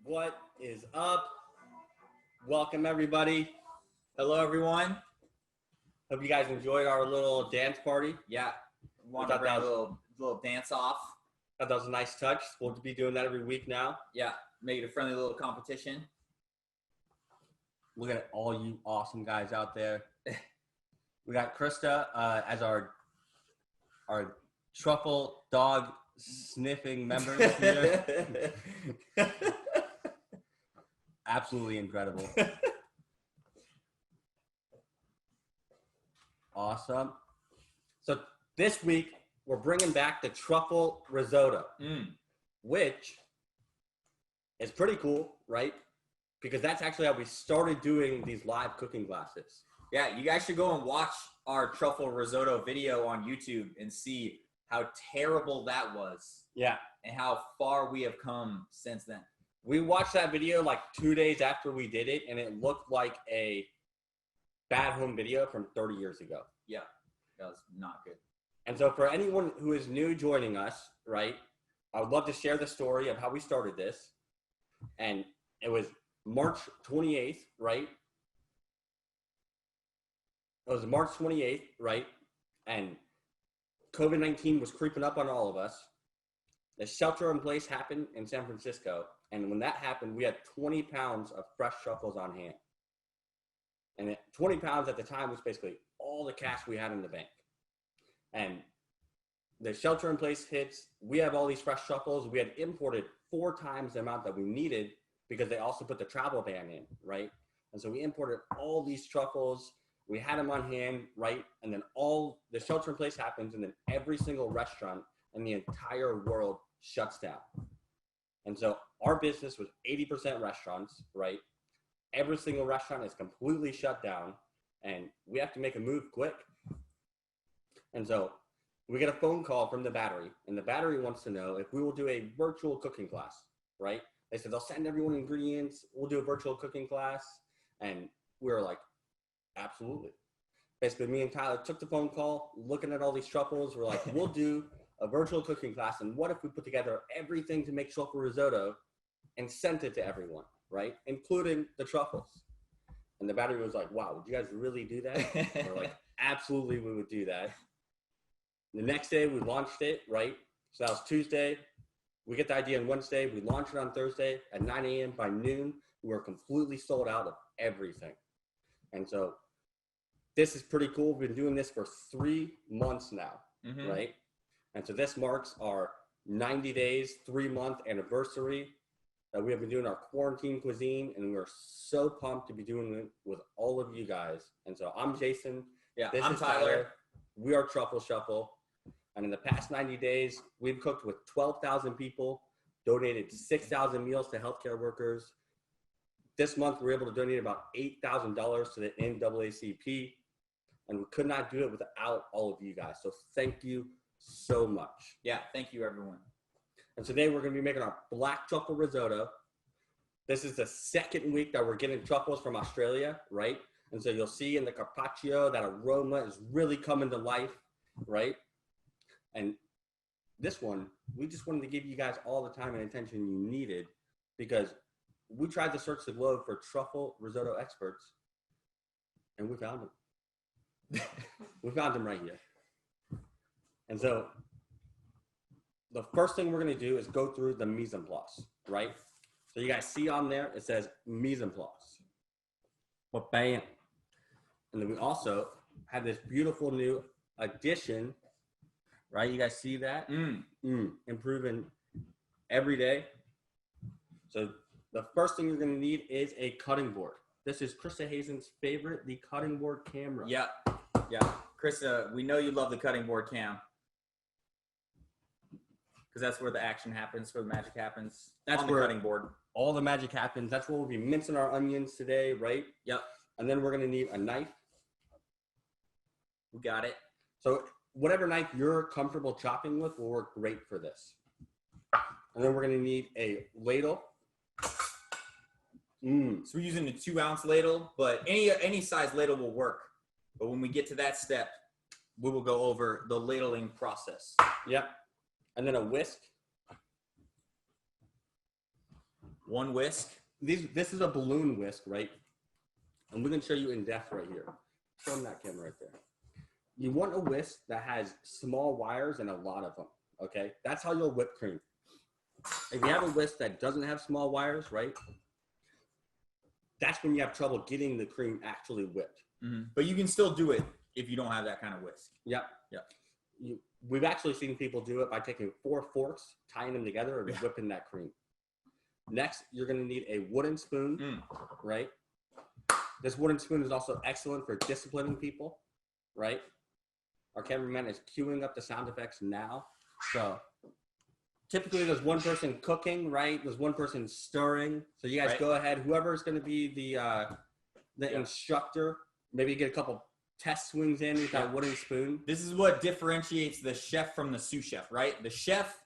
What is up? Welcome, everybody. Hello, everyone. Hope you guys enjoyed our little dance party. Yeah, want to bring a little dance off. Thought that was a nice touch. We'll be doing that every week now. Yeah, make it a friendly little competition. Look at all you awesome guys out there. We got Krista as our truffle dog sniffing member this year. Absolutely incredible. Awesome. So this week we're bringing back the Truffle Risotto, which is pretty cool, right? Because that's actually how we started doing these live cooking classes. Yeah, you guys should go and watch our Truffle Risotto video on YouTube and see how terrible that was. Yeah. And how far we have come since then. We watched that video like 2 days after we did it, and it looked like a bad home video from 30 years ago. Yeah, that was not good. And so for anyone who is new joining us, right, I would love to share the story of how we started this. And it was March 28th, right? It was March 28th, right? And COVID-19 was creeping up on all of us. The shelter in place happened in San Francisco. And when that happened, we had 20 pounds of fresh truffles on hand. And 20 pounds at the time was basically all the cash we had in the bank. And the shelter in place hits, we have all these fresh truffles. We had imported 4 times the amount that we needed because they also put the travel ban in, right? And so we imported all these truffles. We had them on hand, right? And then all the shelter in place happens, and then every single restaurant in the entire world shuts down. And so our business was 80% restaurants, right? Every single restaurant is completely shut down, and we have to make a move quick. And so we get a phone call from the Battery, and the Battery wants to know if we will do a virtual cooking class, right? They said they'll send everyone ingredients. We'll do a virtual cooking class. And we were like, absolutely. Basically, me and Tyler took the phone call, looking at all these truffles. We're like, we'll do a virtual cooking class. And what if we put together everything to make truffle risotto and sent it to everyone, right? Including the truffles. And the Battery was like, wow, would you guys really do that? We're like, absolutely, we would do that. The next day, we launched it, right? So that was Tuesday. We get the idea on Wednesday. We launch it on Thursday at 9 a.m. By noon, we were completely sold out of everything. And so this is pretty cool. We've been doing this for 3 months now, right? And so this marks our 90 days, 3-month anniversary that we have been doing our quarantine cuisine, and we're so pumped to be doing it with all of you guys. And so I'm Jason. Yeah, this I'm is Tyler. We are Truffle Shuffle. And in the past 90 days, we've cooked with 12,000 people, donated 6,000 meals to healthcare workers. This month, we were able to donate about $8,000 to the NAACP, and we could not do it without all of you guys. So thank you so much. Yeah, thank you, everyone. And today, we're going to be making our black truffle risotto. This is the second week that we're getting truffles from Australia, right? And so you'll see in the carpaccio that aroma is really coming to life, right? And this one, we just wanted to give you guys all the time and attention you needed, because we tried to search the globe for truffle risotto experts, and we found them. We found them right here. And so the first thing we're going to do is go through the mise en place, right? So you guys see on there, it says mise en place. Well, bam. And then we also have this beautiful new addition, right? You guys see that? Improving every day. So the first thing you're going to need is a cutting board. This is Krista Hazen's favorite, the cutting board camera. Yeah. Krista, we know you love the cutting board cam, because that's where the action happens, where the magic happens. That's on the where cutting board. All the magic happens. That's where we'll be mincing our onions today, right? Yep. And then we're going to need a knife. We got it. So whatever knife you're comfortable chopping with will work great for this. And then we're going to need a ladle. So we're using a 2-ounce ladle, but any size ladle will work. But when we get to that step, we will go over the ladling process. Yep. And then a whisk. 1 whisk. This is a balloon whisk, right? And we're gonna show you in depth right here. Show them that camera right there. You want a whisk that has small wires and a lot of them, okay? That's how you'll whip cream. If you have a whisk that doesn't have small wires, right? That's when you have trouble getting the cream actually whipped. But you can still do it if you don't have that kind of whisk. Yep. We've actually seen people do it by taking 4 forks, tying them together, and whipping that cream. Next, you're going to need a wooden spoon, right? This wooden spoon is also excellent for disciplining people, right? Our cameraman is queuing up the sound effects now. So typically there's one person cooking, right? There's one person stirring. So you guys go ahead. Whoever's going to be the instructor, maybe get a couple test swings in with that wooden spoon. This is what differentiates the chef from the sous chef, right? The chef,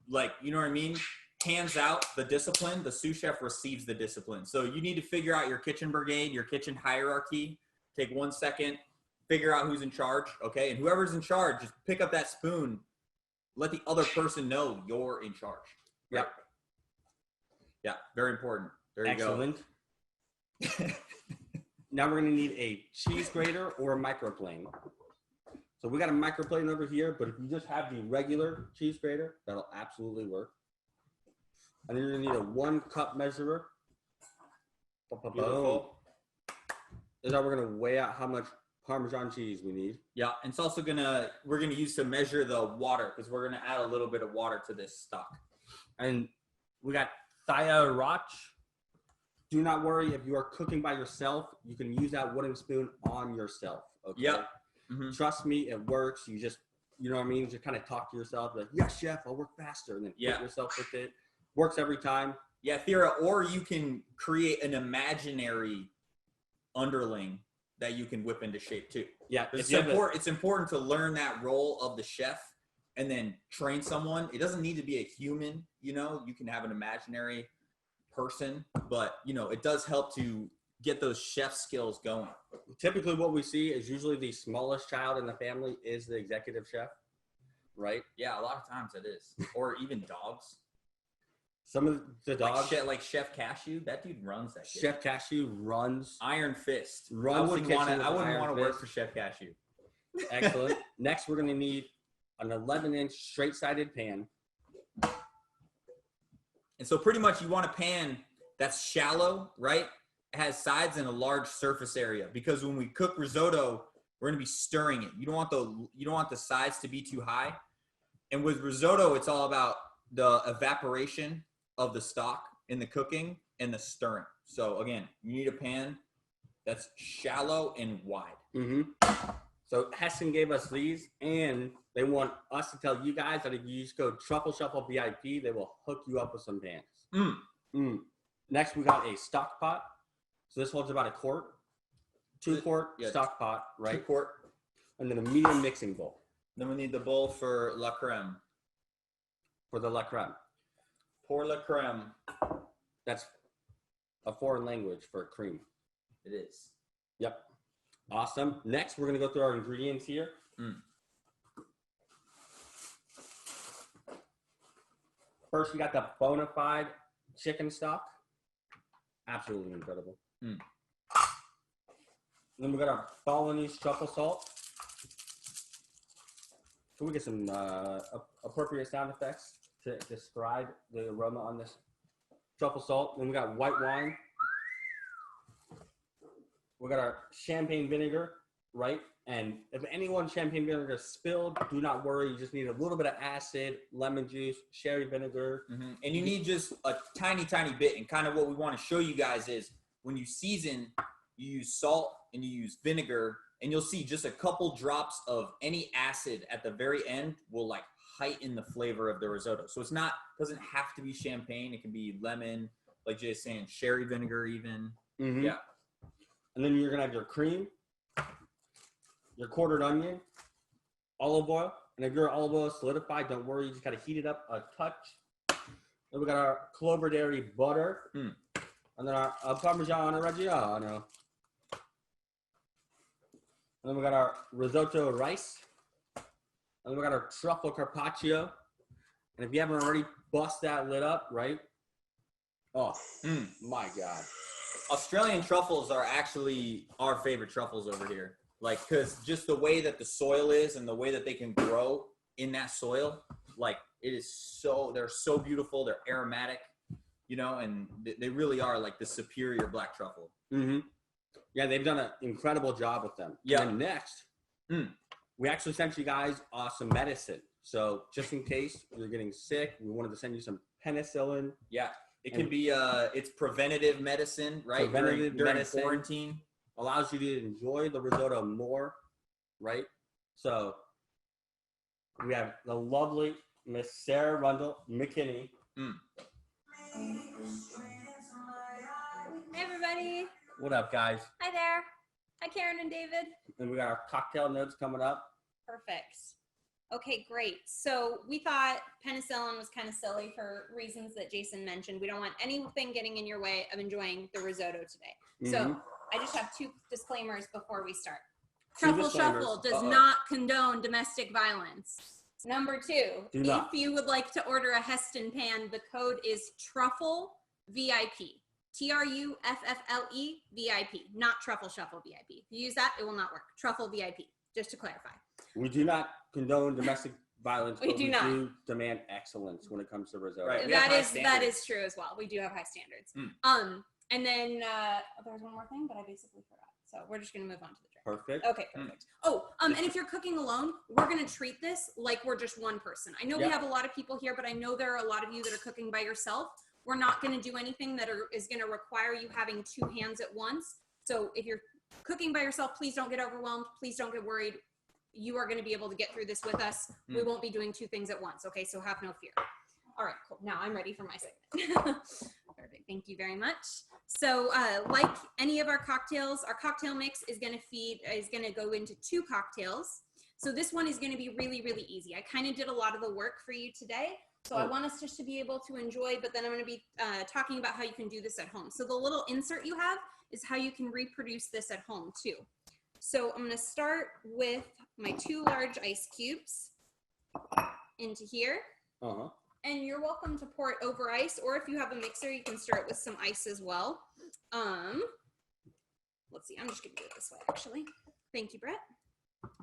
like, you know what I mean? Hands out the discipline. The sous chef receives the discipline. So you need to figure out your kitchen brigade, your kitchen hierarchy. Take 1 second, figure out who's in charge, okay? And whoever's in charge, just pick up that spoon. Let the other person know you're in charge. Right? Yep. Yeah, very important. There you go. Excellent. Now we're going to need a cheese grater or a microplane. So we got a microplane over here, but if you just have the regular cheese grater, that'll absolutely work. And then you're going to need a 1 cup measurer. Beautiful. This is how we're going to weigh out how much Parmesan cheese we need. Yeah, and it's also we're going to use to measure the water because we're going to add a little bit of water to this stock. And we got Thaya Roch. Do not worry if you are cooking by yourself. You can use that wooden spoon on yourself. Okay. Yep. Trust me, it works. You just, you know what I mean? Just kind of talk to yourself like, yes, chef, I'll work faster. And then hit yourself with it. Works every time. Yeah, Thera, or you can create an imaginary underling that you can whip into shape too. Yeah. It's important to learn that role of the chef and then train someone. It doesn't need to be a human, you know, you can have an imaginary person, but you know, it does help to get those chef skills going. Typically what we see is usually the smallest child in the family is the executive chef, right? Yeah, a lot of times it is. Or even dogs. Some of the dogs, like Chef Cashew, that dude runs that shit. Chef Cashew runs Iron Fist. I wouldn't want to work for Chef Cashew. Excellent. Next, we're going to need an 11-inch straight-sided pan. And so pretty much you want a pan that's shallow, right? It has sides and a large surface area because when we cook risotto, we're going to be stirring it. You don't want the sides to be too high. And with risotto, it's all about the evaporation of the stock in the cooking and the stirring. So again, you need a pan that's shallow and wide. So Hessen gave us these, and they want us to tell you guys that if you just go Truffle Shuffle VIP, they will hook you up with some pans. Next, we got a stock pot. So this holds about a quart. 2 quart stock pot, right? 2 quart. And then a medium mixing bowl. Then we need the bowl for la creme. For the la creme. Pour la creme. That's a foreign language for cream. It is. Yep. Awesome. Next, we're going to go through our ingredients here. First, we got the bona fide chicken stock. Absolutely incredible. Then we got our Balinese truffle salt. Can we get some appropriate sound effects to describe the aroma on this truffle salt? Then we got white wine. We got our champagne vinegar, right? And if anyone's champagne vinegar is spilled, do not worry. You just need a little bit of acid, lemon juice, sherry vinegar. And you need just a tiny, tiny bit. And kind of what we want to show you guys is when you season, you use salt and you use vinegar, and you'll see just a couple drops of any acid at the very end will like heighten the flavor of the risotto. So it's not, doesn't have to be champagne. It can be lemon, like Jay's saying, sherry vinegar even. Yeah. And then you're going to have your cream, your quartered onion, olive oil. And if your olive oil is solidified, don't worry. You just got to heat it up a touch. Then we got our clover dairy butter. And then our Parmesan Reggiano. And then we got our risotto rice. And then we got our truffle carpaccio. And if you haven't already, bust that lid up, right? Oh, my God. Australian truffles are actually our favorite truffles over here. Like, because just the way that the soil is and the way that they can grow in that soil, like, it is so, they're so beautiful. They're aromatic, you know, and they really are like the superior black truffle. Mm-hmm. Yeah, they've done an incredible job with them. Yeah. And then next, we actually sent you guys some medicine. So just in case you're getting sick, we wanted to send you some penicillin. Yeah. It can be, it's preventative medicine, right? Preventative during medicine. quarantine. Allows you to enjoy the risotto more, right? So we have the lovely Miss Sarah Rundle McKinney. Hey everybody. What up, guys? Hi there. Hi Karen and David. And we got our cocktail notes coming up. Perfect. Okay, great. So we thought penicillin was kind of silly for reasons that Jason mentioned. We don't want anything getting in your way of enjoying the risotto today. So I just have 2 disclaimers before we start. Truffle Shuffle does not condone domestic violence. Number 2, if you would like to order a Heston pan, the code is Truffle VIP. TRUFFLE VIP, not Truffle Shuffle VIP. If you use that, it will not work. Truffle VIP, just to clarify. We do not condone domestic violence, We but do we not. do demand excellence when it comes to risotto. Right. That is true as well. We do have high standards. And then there was one more thing, but I basically forgot. So we're just gonna move on to the drink. Perfect. Okay, perfect. Oh, and if you're cooking alone, we're gonna treat this like we're just one person. I know we have a lot of people here, but I know there are a lot of you that are cooking by yourself. We're not gonna do anything that is gonna require you having 2 hands at once. So if you're cooking by yourself, please don't get overwhelmed. Please don't get worried. You are gonna be able to get through this with us. We won't be doing 2 things at once, okay? So have no fear. All right, cool. Now I'm ready for my segment. Perfect. Thank you very much. So, like any of our cocktails, our cocktail mix is going to go into 2 cocktails. So this one is going to be really, really easy. I kind of did a lot of the work for you today. So I want us just to be able to enjoy, but then I'm going to be talking about how you can do this at home. So the little insert you have is how you can reproduce this at home too. So I'm going to start with my 2 large ice cubes into here. And you're welcome to pour it over ice, or if you have a mixer, you can stir it with some ice as well. Let's see, I'm just gonna do it this way, actually. Thank you, Brett.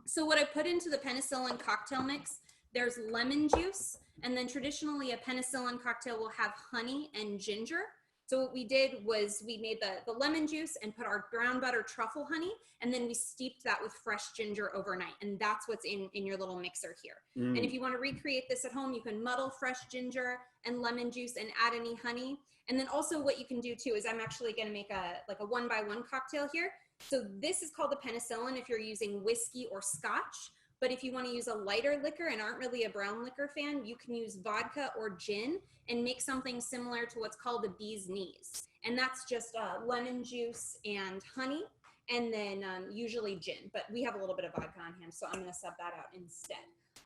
So what I put into the penicillin cocktail mix, there's lemon juice, and then traditionally a penicillin cocktail will have honey and ginger. So what we did was we made the lemon juice and put our brown butter truffle honey, and then we steeped that with fresh ginger overnight. And that's what's in your little mixer here. And if you want to recreate this at home, you can muddle fresh ginger and lemon juice and add any honey. And then also what you can do too is I'm actually going to make a 1-by-1 cocktail here. So this is called the penicillin if you're using whiskey or scotch. But if you want to use a lighter liquor and aren't really a brown liquor fan, you can use vodka or gin and make something similar to what's called the bee's knees. And that's just lemon juice and honey, and then usually gin. But we have a little bit of vodka on hand, so I'm going to sub that out instead.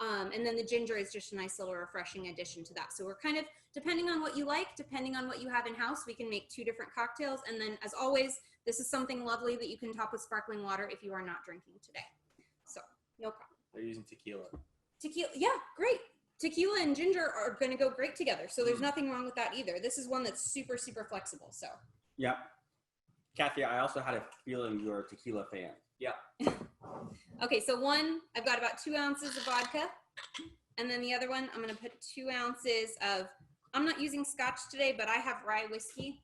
And then the ginger is just a nice little refreshing addition to that. So we're kind of, depending on what you like, depending on what you have in house, we can make 2 different cocktails. And then as always, this is something lovely that you can top with sparkling water if you are not drinking today. So no problem. They're using tequila. Tequila, yeah, great. Tequila and ginger are going to go great together. So there's nothing wrong with that either. This is one that's super, super flexible. So. Yep. Kathy, I also had a feeling you're a tequila fan. Yeah. Okay, so one, I've got about 2 ounces of vodka. And then the other one, I'm going to put 2 ounces of, I'm not using scotch today, but I have rye whiskey.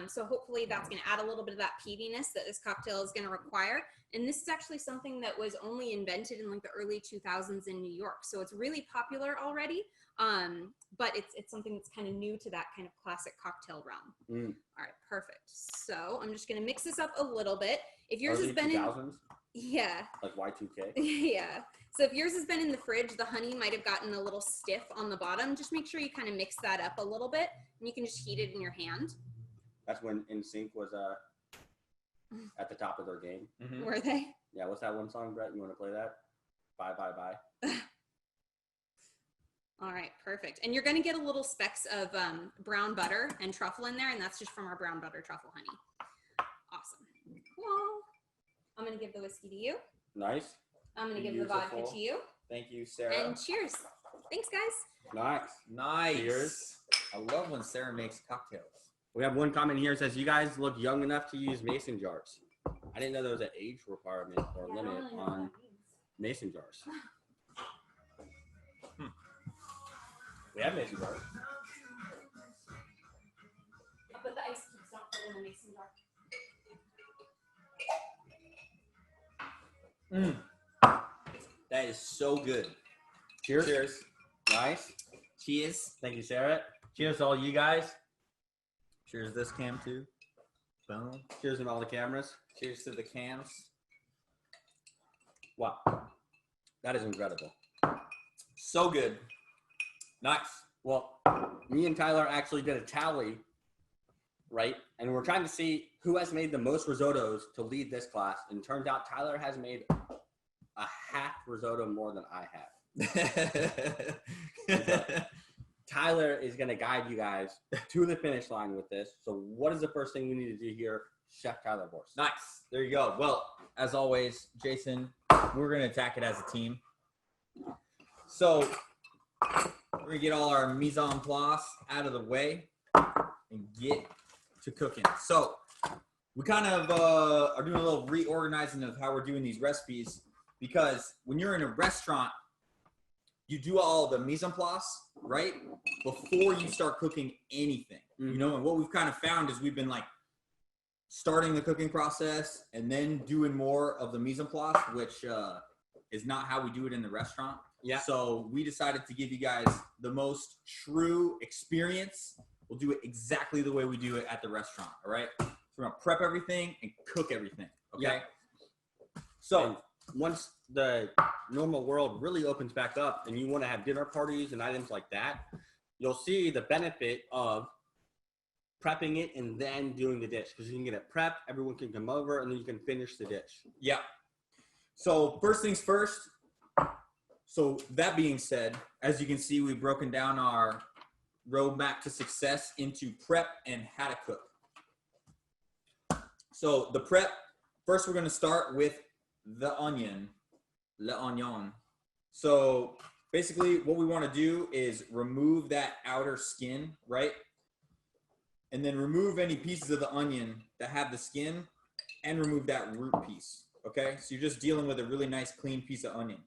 So hopefully that's going to add a little bit of that peatiness that this cocktail is going to require. And this is actually something that was only invented in like the early 2000s in New York. So it's really popular already. But it's something that's kind of new to that kind of classic cocktail realm. All right, perfect. So I'm just going to mix this up a little bit. If yours has been 2000s? Yeah. Like Y2K? Yeah. So if yours has been in the fridge, the honey might have gotten a little stiff on the bottom. Just make sure you kind of mix that up a little bit, and you can just heat it in your hand. That's when NSYNC was at the top of their game. Were they? Yeah, what's that one song, Brett? You want to play that? Bye, bye, bye. All right, perfect. And you're going to get a little specks of brown butter and truffle in there, and that's just from our brown butter truffle honey. Awesome. Cool. I'm going to give the whiskey to you. Nice. I'm going to give the vodka to you. Thank you, Sarah. And cheers. Thanks, guys. Nice. Nice. Cheers. I love when Sarah makes cocktails. We have one comment here that says, you guys look young enough to use mason jars. I didn't know there was an age requirement or limit on mason jars. We have mason jars. But the ice cubes don't fit in the mason jar. That is so good. Cheers. Cheers. Nice. Cheers. Thank you, Sarah. Cheers to all you guys. Cheers this cam too. Boom. Cheers to all the cameras. Cheers to the cams. Wow. That is incredible. So good. Nice. Well, me and Tyler actually did a tally, right? And we're trying to see who has made the most risottos to lead this class. And it turns out Tyler has made a half risotto more than I have. Tyler is going to guide you guys to the finish line with this. So what is the first thing we need to do here, Chef Tyler Borst? Nice. There you go. Well, as always, Jason, we're going to attack it as a team. So we're going to get all our mise en place out of the way and get to cooking. So we kind of are doing a little reorganizing of how we're doing these recipes, because when you're in a restaurant, you do all the mise en place, right, before you start cooking anything. You know, and what we've kind of found is we've been like starting the cooking process and then doing more of the mise en place, which is not how we do it in the restaurant. Yeah. So we decided to give you guys the most true experience. We'll do it exactly the way we do it at the restaurant. All right. So we're gonna prep everything and cook everything. Okay. Yeah. So and once the normal world really opens back up and you want to have dinner parties and items like that, you'll see the benefit of prepping it and then doing the dish, because you can get it prepped, everyone can come over, and then you can finish the dish. yeah. So first things first. So that being said, as you can see, we've broken down our roadmap to success into prep and how to cook. So the prep, first we're going to start with the onion, le oignon. So basically what we want to do is remove that outer skin, right? And then remove any pieces of the onion that have the skin and remove that root piece, okay? So you're just dealing with a really nice clean piece of onion.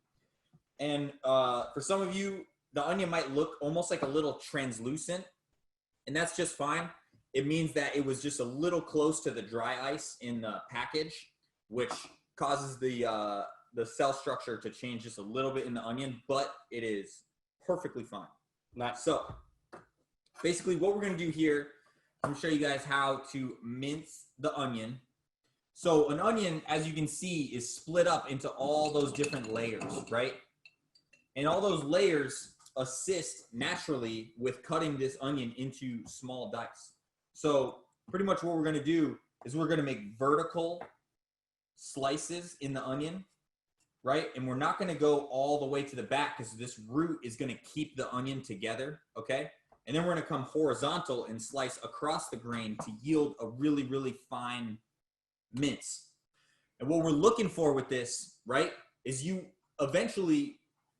And for some of you, the onion might look almost like a little translucent, and that's just fine. It means that it was just a little close to the dry ice in the package, which causes the cell structure to change just a little bit in the onion, but it is perfectly fine. Nice. So basically what we're going to do here, I'm going to show you guys how to mince the onion. So an onion, as you can see, is split up into all those different layers, right? And all those layers assist naturally with cutting this onion into small dice. So pretty much what we're going to do is we're going to make vertical slices in the onion, right? And we're not going to go all the way to the back because this root is going to keep the onion together, okay? And then we're going to come horizontal and slice across the grain to yield a really, really fine mince. And what we're looking for with this, right, is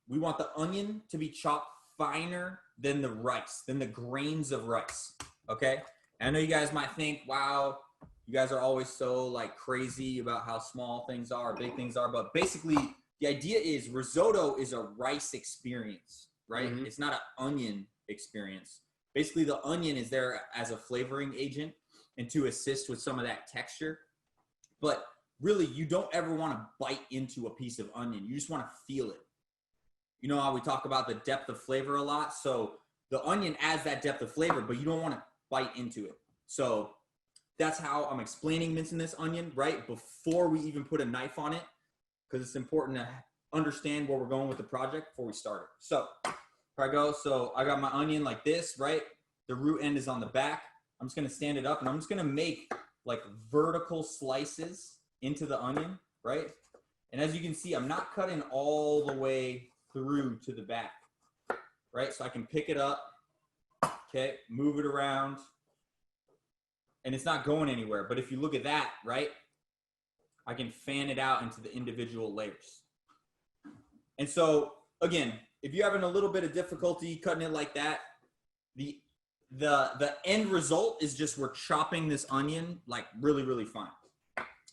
we want the onion to be chopped finer than the rice, than the grains of rice, okay? And I know you guys might think, wow, you guys are always so like crazy about how small things are, big things are, but basically the idea is risotto is a rice experience, right? Mm-hmm. It's not an onion experience. Basically the onion is there as a flavoring agent and to assist with some of that texture. But really, you don't ever want to bite into a piece of onion. You just want to feel it. You know how we talk about the depth of flavor a lot? So the onion adds that depth of flavor, but you don't want to bite into it. So that's how I'm explaining mincing this onion, right? Before we even put a knife on it, because it's important to understand where we're going with the project before we start it. So here I go. So I got my onion like this, right? The root end is on the back. I'm just going to stand it up and I'm just going to make like vertical slices into the onion, right? And as you can see, I'm not cutting all the way through to the back, right? So I can pick it up, okay, move it around, and it's not going anywhere. But if you look at that, right, I can fan it out into the individual layers. And so, again, if you're having a little bit of difficulty cutting it like that, the the end result is just we're chopping this onion like really, really fine.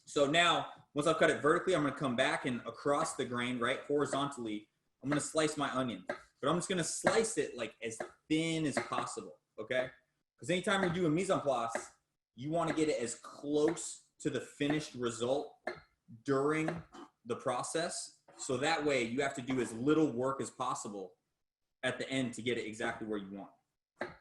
So now, once I've cut it vertically, I'm going to come back and across the grain, right, horizontally, I'm going to slice my onion. But I'm just going to slice it like as thin as possible, okay? Because anytime you're doing mise en place, you want to get it as close to the finished result during the process. So that way you have to do as little work as possible at the end to get it exactly where you want.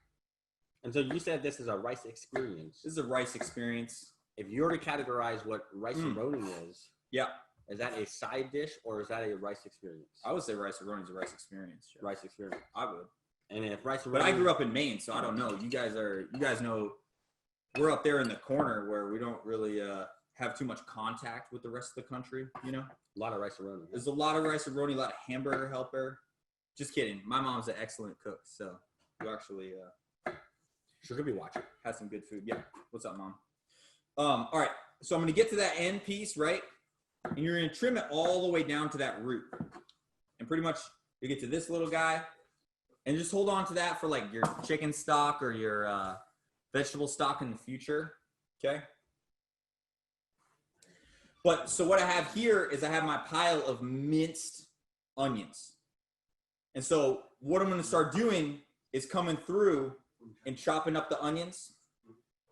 And so you said this is a rice experience. This is a rice experience. If you were to categorize what rice-a-roni is, Yeah. is that a side dish or is that a rice experience? I would say rice-a-roni is a rice experience. Sure. Rice experience. I would. And if rice-a-roni, But I grew up in Maine, so I don't know. You guys know we're up there in the corner where we don't really have too much contact with the rest of the country, you know? a lot of rice-a-roni. There's a lot of rice-a-roni, a lot of hamburger helper. Just kidding. My mom's an excellent cook, so you actually She could be watching. had some good food. Yeah. What's up, Mom? All right. So I'm going to get to that end piece, right? And you're going to trim it all the way down to that root. And pretty much you get to this little guy. And just hold on to that for like your chicken stock or your vegetable stock in the future. Okay? But so what I have here is I have my pile of minced onions. And so what I'm going to start doing is coming through and chopping up the onions.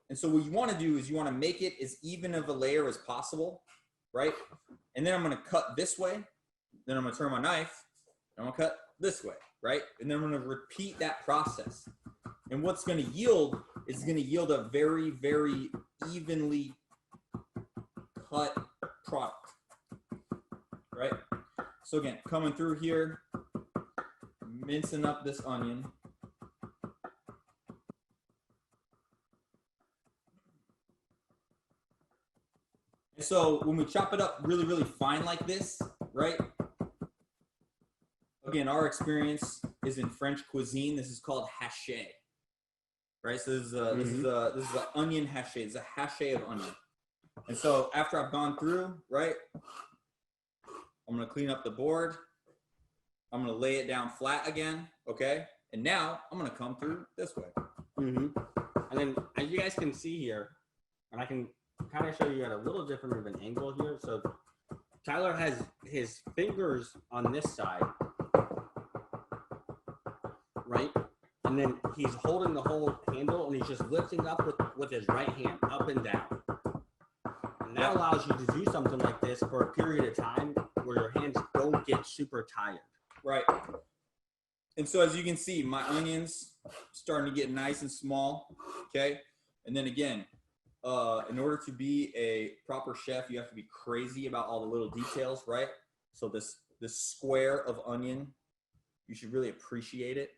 And so what you want to do is you want to make it as even of a layer as possible, right? And then I'm going to cut this way. Then I'm going to turn my knife. And I'm going to cut this way, right? And then I'm going to repeat that process. And what's going to yield is going to yield a very, very evenly cut product, right? So again, coming through here, mincing up this onion. So when we chop it up really, really fine like this, right? Again, our experience is in French cuisine. This is called haché, right? So this is an onion haché. It's a haché of onion. And so after I've gone through, right, I'm going to clean up the board. I'm going to lay it down flat again, okay? And now I'm going to come through this way. And then as you guys can see here, and I can kind of show you at a little different of an angle here. So Tyler has his fingers on this side, right? And then he's holding the whole handle and he's just lifting up with his right hand, up and down. And that allows you to do something like this for a period of time where your hands don't get super tired. Right. And so as you can see, my onions starting to get nice and small, okay? And then again, in order to be a proper chef, you have to be crazy about all the little details, right? So this square of onion, you should really appreciate it,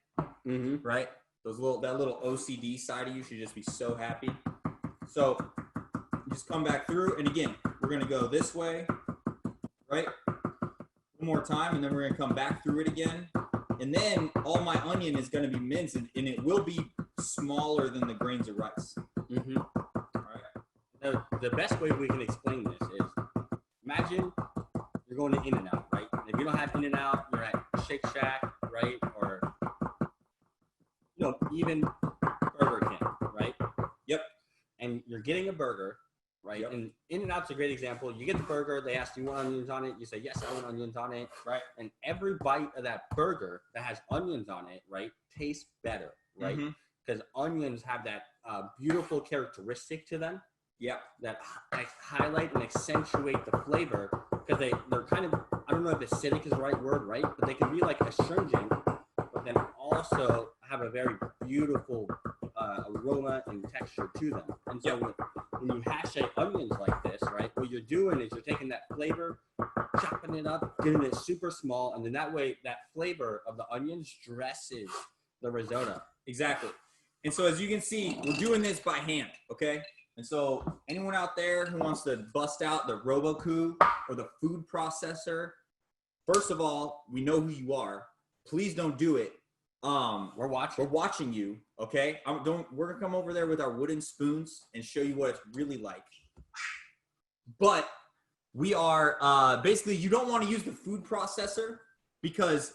right? That little OCD side of you should just be so happy. So you just come back through, and again, we're gonna go this way, right? One more time, and then we're gonna come back through it again. And then all my onion is gonna be minced, and it will be smaller than the grains of rice. The best way we can explain this is, imagine you're going to In-N-Out, right? And if you don't have In-N-Out, you're at Shake Shack, right? Or, even Burger King, right? Yep. And you're getting a burger, right? Yep. And In-N-Out's a great example. You get the burger, they ask, do you want onions on it? You say, yes, I want onions on it, right? And every bite of that burger that has onions on it, right, tastes better, right? Because onions have that beautiful characteristic to them. Yeah, that highlight and accentuate the flavor because they're kind of, I don't know if acidic is the right word, right? But they can be like astringent, but then also have a very beautiful aroma and texture to them. And so when you hache onions like this, right, what you're doing is you're taking that flavor, chopping it up, getting it super small, and then that way that flavor of the onions dresses the risotto. exactly. And so as you can see, we're doing this by hand, okay? And so anyone out there who wants to bust out the Robocoup or the food processor, first of all, we know who you are. Please don't do it. We're watching you, okay? We're gonna come over there with our wooden spoons and show you what it's really like. But we are basically, you don't want to use the food processor because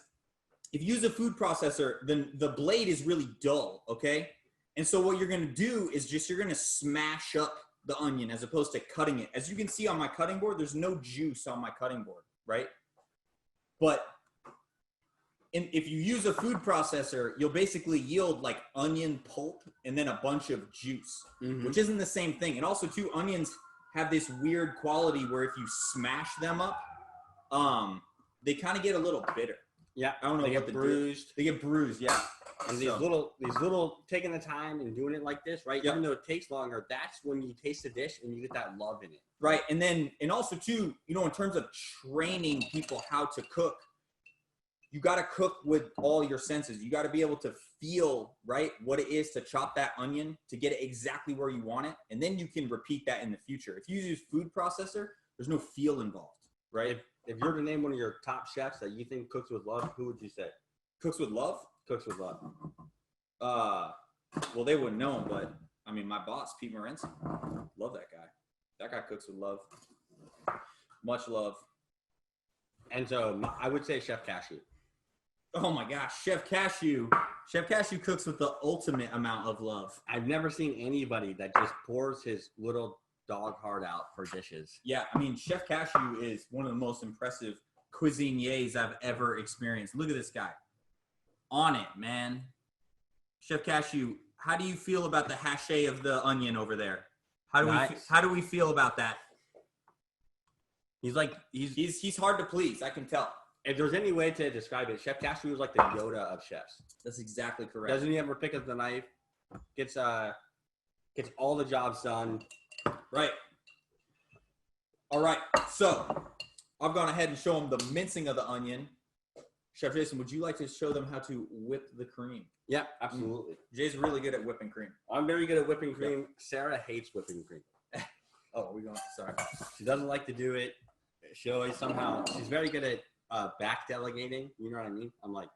if you use a food processor, then the blade is really dull, okay? And so what you're going to do is you're going to smash up the onion as opposed to cutting it. As you can see on my cutting board, there's no juice on my cutting board, right? But if you use a food processor, you'll basically yield like onion pulp and then a bunch of juice, which isn't the same thing. And also, too, onions have this weird quality where if you smash them up, they kind of get a little bitter. Yeah, I don't know they what get the bruised. They get bruised, yeah. And So- these little taking the time and doing it like this, right? Yep. Even though it takes longer, that's when you taste the dish and you get that love in it. Right. And also too, you know, in terms of training people how to cook, you got to cook with all your senses. You got to be able to feel, right, what it is to chop that onion to get it exactly where you want it. And then you can repeat that in the future. If you use food processor, there's no feel involved, right? If you're to name one of your top chefs that you think cooks with love, who would you say? Cooks with love? Cooks with love. Well, they wouldn't know him, but I mean, my boss, Pete Morency, love that guy. That guy cooks with love. Much love. And so I would say Chef Cashew. Oh my gosh, Chef Cashew. Chef Cashew cooks with the ultimate amount of love. I've never seen anybody that just pours his little dog heart out for dishes. Yeah, I mean, Chef Cashew is one of the most impressive cuisiniers I've ever experienced. Look at this guy. On it, man. Chef Cashew, how do you feel about the hachée of the onion over there? How do we feel about that? He's hard to please, I can tell. If there's any way to describe it, Chef Cashew is like the Yoda of chefs. That's exactly correct. Doesn't he ever pick up the knife? Gets all the jobs done. Right. All right. So I've gone ahead and shown them the mincing of the onion. Chef Jason, would you like to show them how to whip the cream? Yeah, absolutely. Jay's really good at whipping cream. I'm very good at whipping cream. Sarah hates whipping cream. Oh, we're going. Sorry. She doesn't like to do it. She always she's very good at back delegating. You know what I mean? I'm like,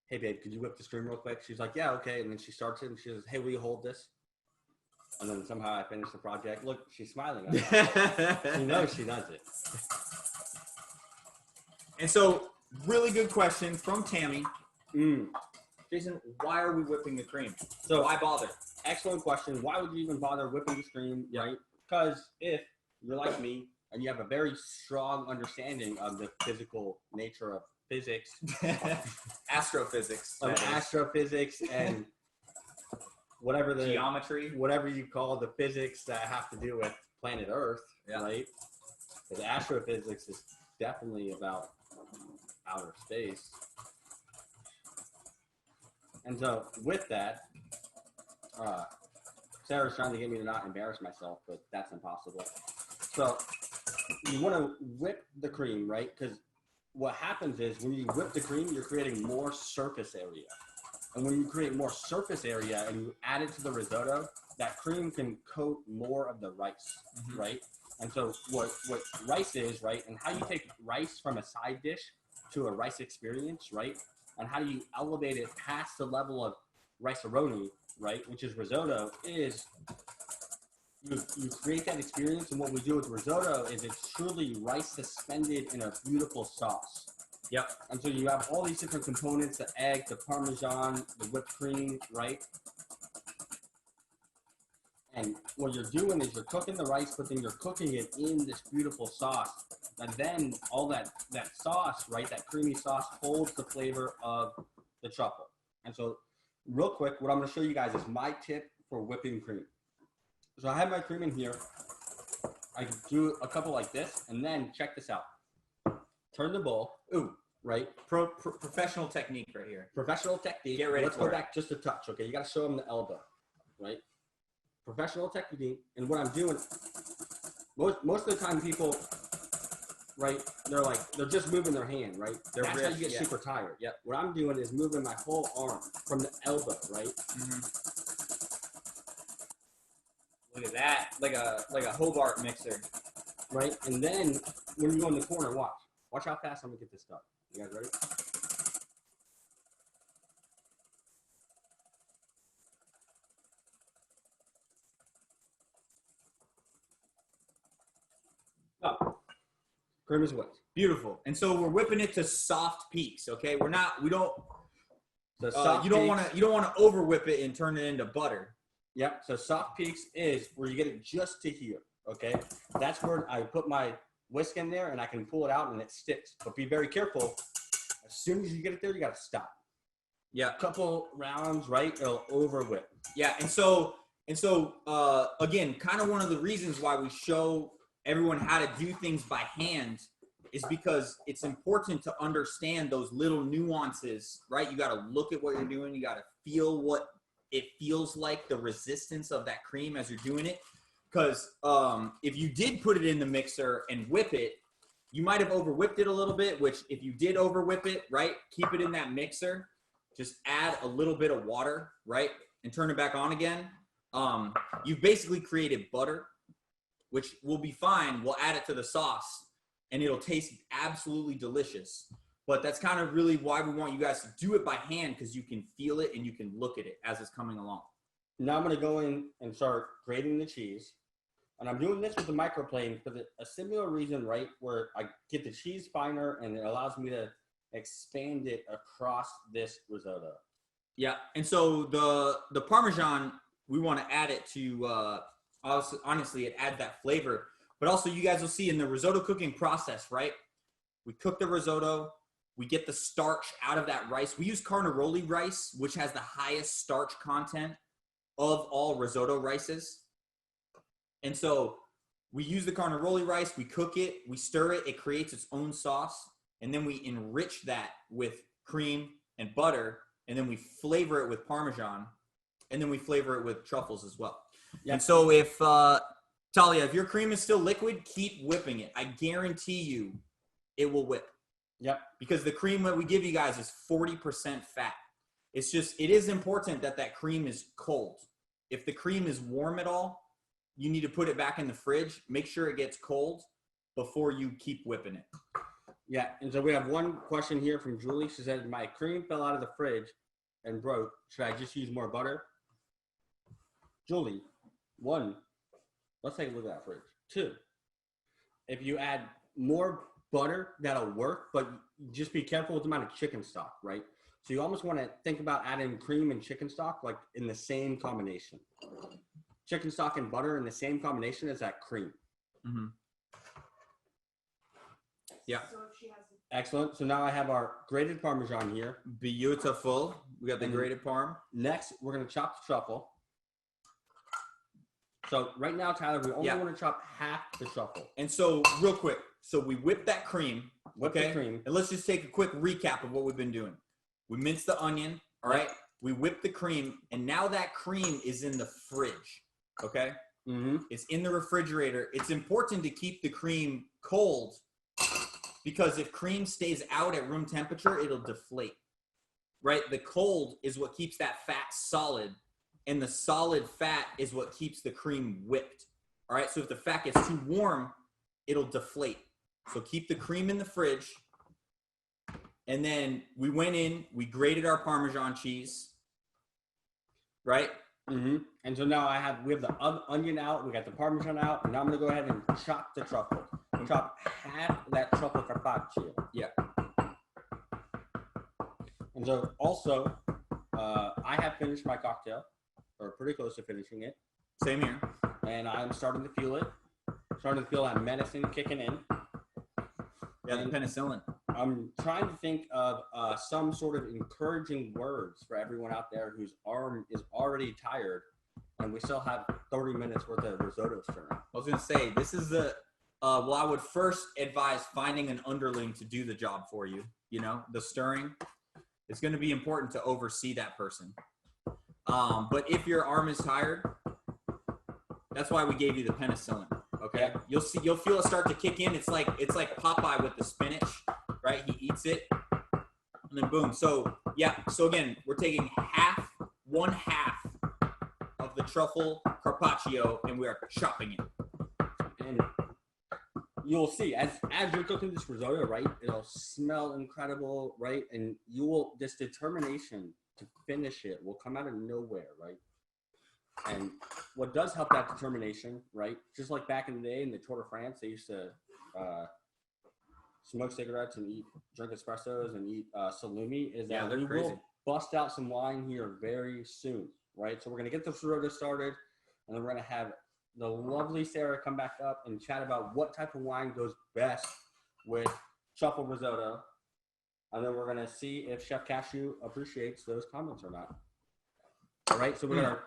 hey, babe, could you whip this cream real quick? She's like, yeah, okay. And then she starts it and she says, hey, will you hold this? And then somehow I finish the project. Look, she's smiling at me. She knows she does it. And so, really good question from Tammy. Jason, why are we whipping the cream? So Why bother? excellent question. Why would you even bother whipping the cream, right? Because if you're like me and you have a very strong understanding of the physical nature of physics, Astrophysics. astrophysics and whatever the Geometry. whatever you call the physics that have to do with planet Earth, right? Because astrophysics is definitely about outer space. And so with that, Sarah's trying to get me to not embarrass myself, but that's impossible. So you want to whip the cream, right? Because what happens is when you whip the cream, you're creating more surface area. And when you create more surface area and you add it to the risotto, that cream can coat more of the rice, right? And so what rice is, right? And how you take rice from a side dish to a rice experience, right? And how you elevate it past the level of rice-a-roni, right? Which is risotto, is you create that experience. And what we do with risotto is it's truly rice suspended in a beautiful sauce. Yep. And so you have all these different components, the egg, the Parmesan, the whipped cream, right? And what you're doing is you're cooking the rice, but then you're cooking it in this beautiful sauce. And then all that sauce, right, that creamy sauce holds the flavor of the truffle. And so real quick, what I'm going to show you guys is my tip for whipping cream. So I have my cream in here. I can do a couple like this, and then check this out. Turn the bowl. Ooh, right? Professional technique right here. Professional technique. Get ready Let's for go it. back just a touch, okay? You got to show them the elbow, right? Professional technique. And what I'm doing, most of the time people, right, they're just moving their hand, right? Their That's wrist, how you get yeah. super tired. Yep. What I'm doing is moving my whole arm from the elbow, right? Look at that, like a Hobart mixer. Right? And then when you go in the corner, watch how fast I'm gonna get this done. You guys ready? Oh, cream is whipped. Beautiful. And so we're whipping it to soft peaks. Okay, we don't. So soft you don't peaks, want to over whip it and turn it into butter. Yep. So soft peaks is where you get it just to here. Okay. That's where I put my whisk in there and I can pull it out and it sticks. But be very careful. As soon as you get it there, you got to stop. Yeah. A couple rounds, right? It'll over whip. Yeah. And so again, kind of one of the reasons why we show everyone how to do things by hand is because it's important to understand those little nuances, right? You got to look at what you're doing. You got to feel what it feels like, the resistance of that cream as you're doing it. Because if you did put it in the mixer and whip it, you might have over whipped it a little bit, which if you did over whip it, right, keep it in that mixer, just add a little bit of water, right, and turn it back on again. You've basically created butter, which will be fine. We'll add it to the sauce and it'll taste absolutely delicious. But that's kind of really why we want you guys to do it by hand, because you can feel it and you can look at it as it's coming along. Now I'm going to go in and start grating the cheese. And I'm doing this with the microplane for a similar reason, right? Where I get the cheese finer and it allows me to expand it across this risotto. Yeah. And so the Parmesan, we want to add it to, honestly, it adds that flavor. But also you guys will see in the risotto cooking process, right? We cook the risotto. We get the starch out of that rice. We use carnaroli rice, which has the highest starch content of all risotto rices. And so we use the carnaroli rice, we cook it, we stir it, it creates its own sauce, and then we enrich that with cream and butter, and then we flavor it with Parmesan, and then we flavor it with truffles as well. Yep. And so if, Talia, if your cream is still liquid, keep whipping it. I guarantee you it will whip. Yep. Because the cream that we give you guys is 40% fat. It's just, it is important that that cream is cold. If the cream is warm at all, you need to put it back in the fridge. Make sure it gets cold before you keep whipping it. Yeah, and so we have one question here from Julie. She said, my cream fell out of the fridge and broke. Should I just use more butter? Julie, one, let's take a look at that fridge. Two, if you add more butter, that'll work, but just be careful with the amount of chicken stock, right? So you almost want to think about adding cream and chicken stock like in the same combination. Chicken stock and butter in the same combination as that cream. Mm-hmm. Yeah. Excellent. So now I have our grated Parmesan here. Beautiful. We got the grated Parm. Next, we're going to chop the truffle. So right now, Tyler, we only want to chop half the truffle. And so real quick, so we whip that cream. Whip the cream. And let's just take a quick recap of what we've been doing. We mince the onion, all right? We whip the cream, and now that cream is in the fridge, okay? Mm-hmm. It's in the refrigerator. It's important to keep the cream cold because if cream stays out at room temperature, it'll deflate, right? The cold is what keeps that fat solid, and the solid fat is what keeps the cream whipped, all right? So if the fat gets too warm, it'll deflate. So keep the cream in the fridge. And then we went in, we grated our Parmesan cheese, right? Mm-hmm. And so now we have the onion out, we got the Parmesan out, and now I'm going to go ahead and chop the truffle. Chop half of that truffle carpaccio. Yeah. And so also, I have finished my cocktail, or pretty close to finishing it. Same here. And I'm starting to feel it. Starting to feel that medicine kicking in. Yeah, the penicillin. I'm trying to think of some sort of encouraging words for everyone out there whose arm is already tired, and we still have 30 minutes worth of risotto stirring. I was going to say, this is the, well, I would first advise finding an underling to do the job for you. You know, the stirring. It's going to be important to oversee that person. But if your arm is tired, that's why we gave you the penicillin. Okay, you'll feel it start to kick in. It's like Popeye with the spinach, right? He eats it, and then boom. So yeah. So again, we're taking one half of the truffle carpaccio, and we are chopping it. And you'll see as you're cooking this risotto, right? It'll smell incredible, right? And this determination to finish it will come out of nowhere, right? And what does help that determination, right? Just like back in the day in the Tour de France, they used to smoke cigarettes and drink espressos and eat salumi. Is that we will bust out some wine here very soon, right? So we're going to get the risotto started, and then we're going to have the lovely Sarah come back up and chat about what type of wine goes best with truffle risotto. And then we're going to see if Chef Cashew appreciates those comments or not. All right, so we got our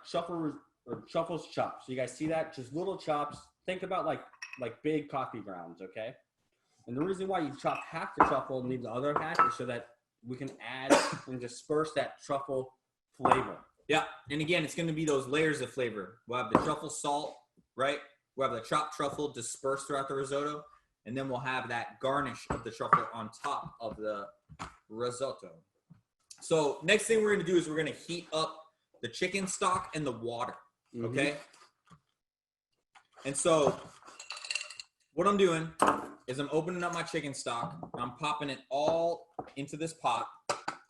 truffles chopped. So you guys see that? Just little chops. Think about like big coffee grounds, okay? And the reason why you chop half the truffle and leave the other half is so that we can add and disperse that truffle flavor. Yeah, and again, it's going to be those layers of flavor. We'll have the truffle salt, right? We'll have the chopped truffle dispersed throughout the risotto, and then we'll have that garnish of the truffle on top of the risotto. So next thing we're going to do is we're going to heat up the chicken stock and the water, okay? And so what I'm doing is I'm opening up my chicken stock. I'm popping it all into this pot,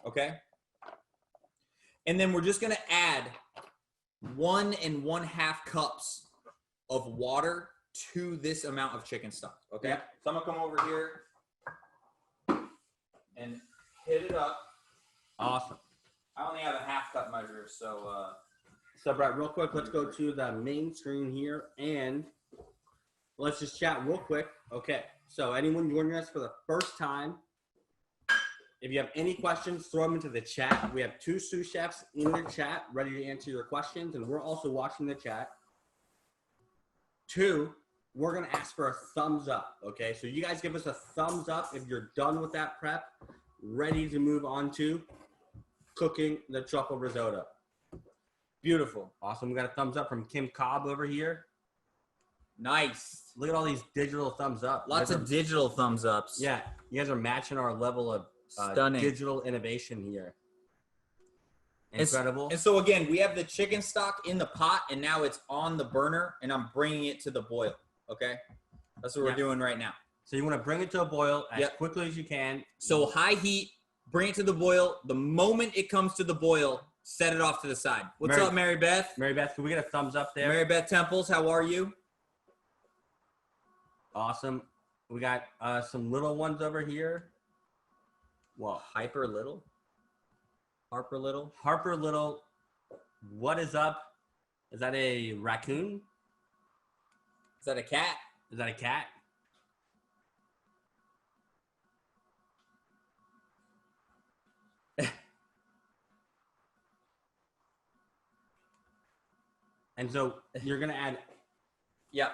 okay? And then we're just going to add 1 1/2 cups of water to this amount of chicken stock, okay? Yep. So I'm going to come over here and hit it up. Awesome. I only have a 1/2 cup measure, so So, Brett, real quick, let's go to the main screen here, and let's just chat real quick. Okay, so anyone joining us for the first time, if you have any questions, throw them into the chat. We have 2 sous chefs in the chat ready to answer your questions, and we're also watching the chat. 2, we're going to ask for a thumbs up, okay? So you guys give us a thumbs up if you're done with that prep, ready to move on to cooking the truffle risotto. beautiful. Awesome. We got a thumbs up from Kim Cobb over here. Nice. Look at all these digital thumbs up. Lots of digital thumbs ups. Yeah, you guys are matching our level of Stunning. digital innovation here. Incredible. And so again, we have the chicken stock in the pot, and now it's on the burner, and I'm bringing it to the boil. Okay, that's what we're doing right now. So you want to bring it to a boil as Yep. quickly as you can. So high heat, bring it to the boil. The moment it comes to the boil, set it off to the side. What's up, Mary Beth? Mary Beth, can we get a thumbs up there? Mary Beth Temples, how are you? Awesome. We got some little ones over here. Well, Hyper Little? Harper Little? Harper Little, what is up? Is that a raccoon? Is that a cat? Is that a cat? And so you're going to add Yep.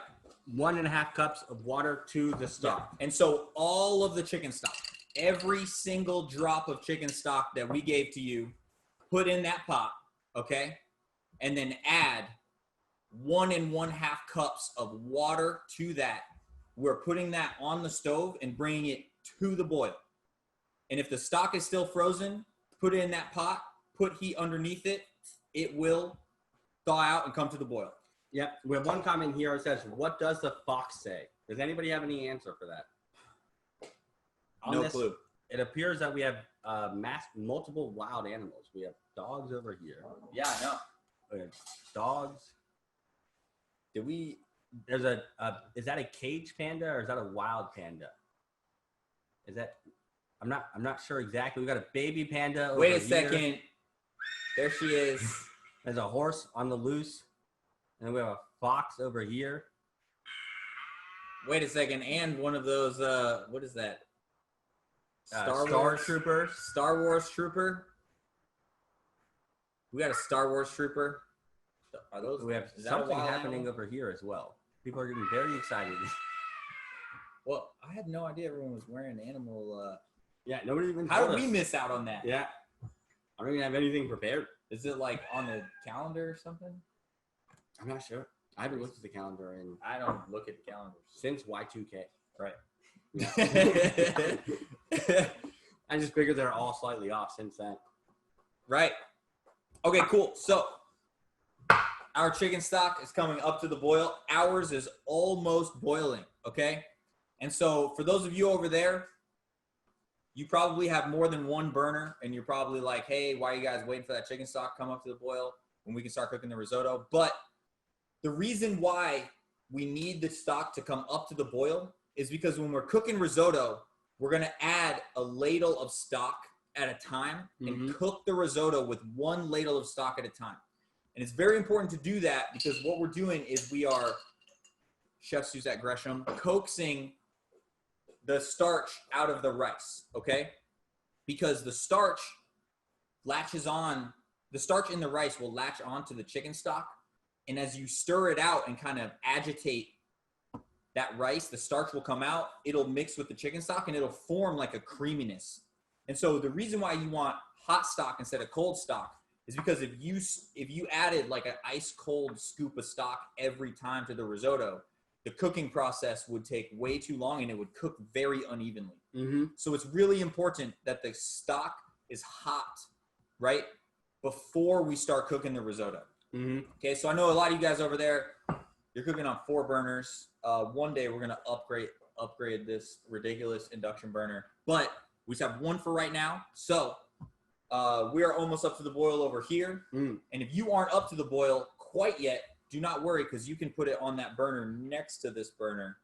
1.5 cups of water to the stock. And so all of the chicken stock, every single drop of chicken stock that we gave to you, put in that pot, okay? And then add 1 1/2 cups of water to that. We're putting that on the stove and bringing it to the boil. And if the stock is still frozen, put it in that pot, put heat underneath it. It will thaw out and come to the boil. Yep. We have one comment here that says, "What does the fox say?" Does anybody have any answer for that? No clue. It appears that we have multiple wild animals. We have dogs over here. Yeah, I know. We have dogs. There's is that a cage panda or is that a wild panda? Is that, I'm not sure exactly. We got a baby panda over Wait a here. second. There she is. There's a horse on the loose. And then we have a fox over here. Wait a second. And one of those, what is that? Star Trooper. Star Wars Trooper. We got a Star Wars Trooper. Are those? We have is that a something wild happening animal? over here as well. People are getting very excited. Well, I had no idea everyone was wearing animal. Yeah, nobody even How told did we us. miss out on that? Yeah. I don't even have anything prepared. Is it like on the calendar or something? I'm not sure. I haven't looked at the calendar I don't look at the calendars. since Y2K. Right. Yeah. I just figured they're all slightly off since then. Right. Okay, cool. So our chicken stock is coming up to the boil. Ours is almost boiling, okay? And so for those of you over there, you probably have more than one burner, and you're probably like, hey, why are you guys waiting for that chicken stock to come up to the boil when we can start cooking the risotto? But the reason why we need the stock to come up to the boil is because when we're cooking risotto, we're going to add a ladle of stock at a time and cook the risotto with one ladle of stock at a time. And it's very important to do that because what we're doing is we are, Chef Suzette Gresham, coaxing the starch out of the rice, okay? Because the starch latches on, the starch in the rice will latch onto the chicken stock. And as you stir it out and kind of agitate that rice, the starch will come out, it'll mix with the chicken stock and it'll form like a creaminess. And so the reason why you want hot stock instead of cold stock is because if you added like an ice cold scoop of stock every time to the risotto, the cooking process would take way too long and it would cook very unevenly. So it's really important that the stock is hot, right, before we start cooking the risotto. Okay, so I know a lot of you guys over there, you're cooking on 4 burners. One day we're gonna upgrade this ridiculous induction burner, but we just have one for right now. So we are almost up to the boil over here. And if you aren't up to the boil quite yet, do not worry because you can put it on that burner next to this burner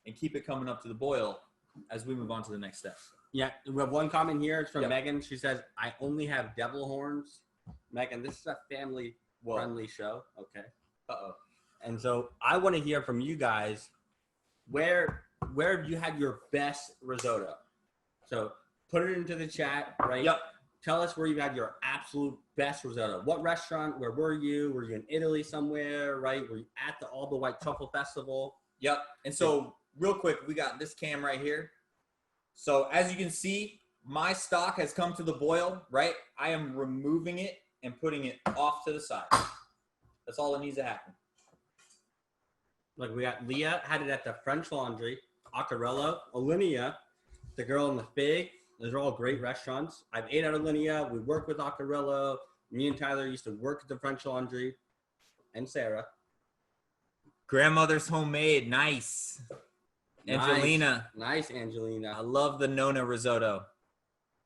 and keep it coming up to the boil as we move on to the next step. Yeah, we have one comment here. It's from Megan. She says, I only have devil horns. Megan, this is a family-friendly show. Okay. Uh-oh. And so I want to hear from you guys, where have you had your best risotto? So put it into the chat, right? Yep. Tell us where you had your absolute best risotto. What restaurant? Where were you? Were you in Italy somewhere, right? Were you at the All the White Truffle Festival? Yep. And so real quick, we got this cam right here. So as you can see, my stock has come to the boil, right? I am removing it and putting it off to the side. That's all that needs to happen. Like we got Leah had it at the French Laundry, Accarello, Alinea, the Girl in the Fig. Those are all great restaurants. I've ate at Alinea. We work with Accarello. Me and Tyler used to work at the French Laundry, and Sarah. Grandmother's homemade. Nice. Angelina. Nice, Angelina. I love the Nona risotto.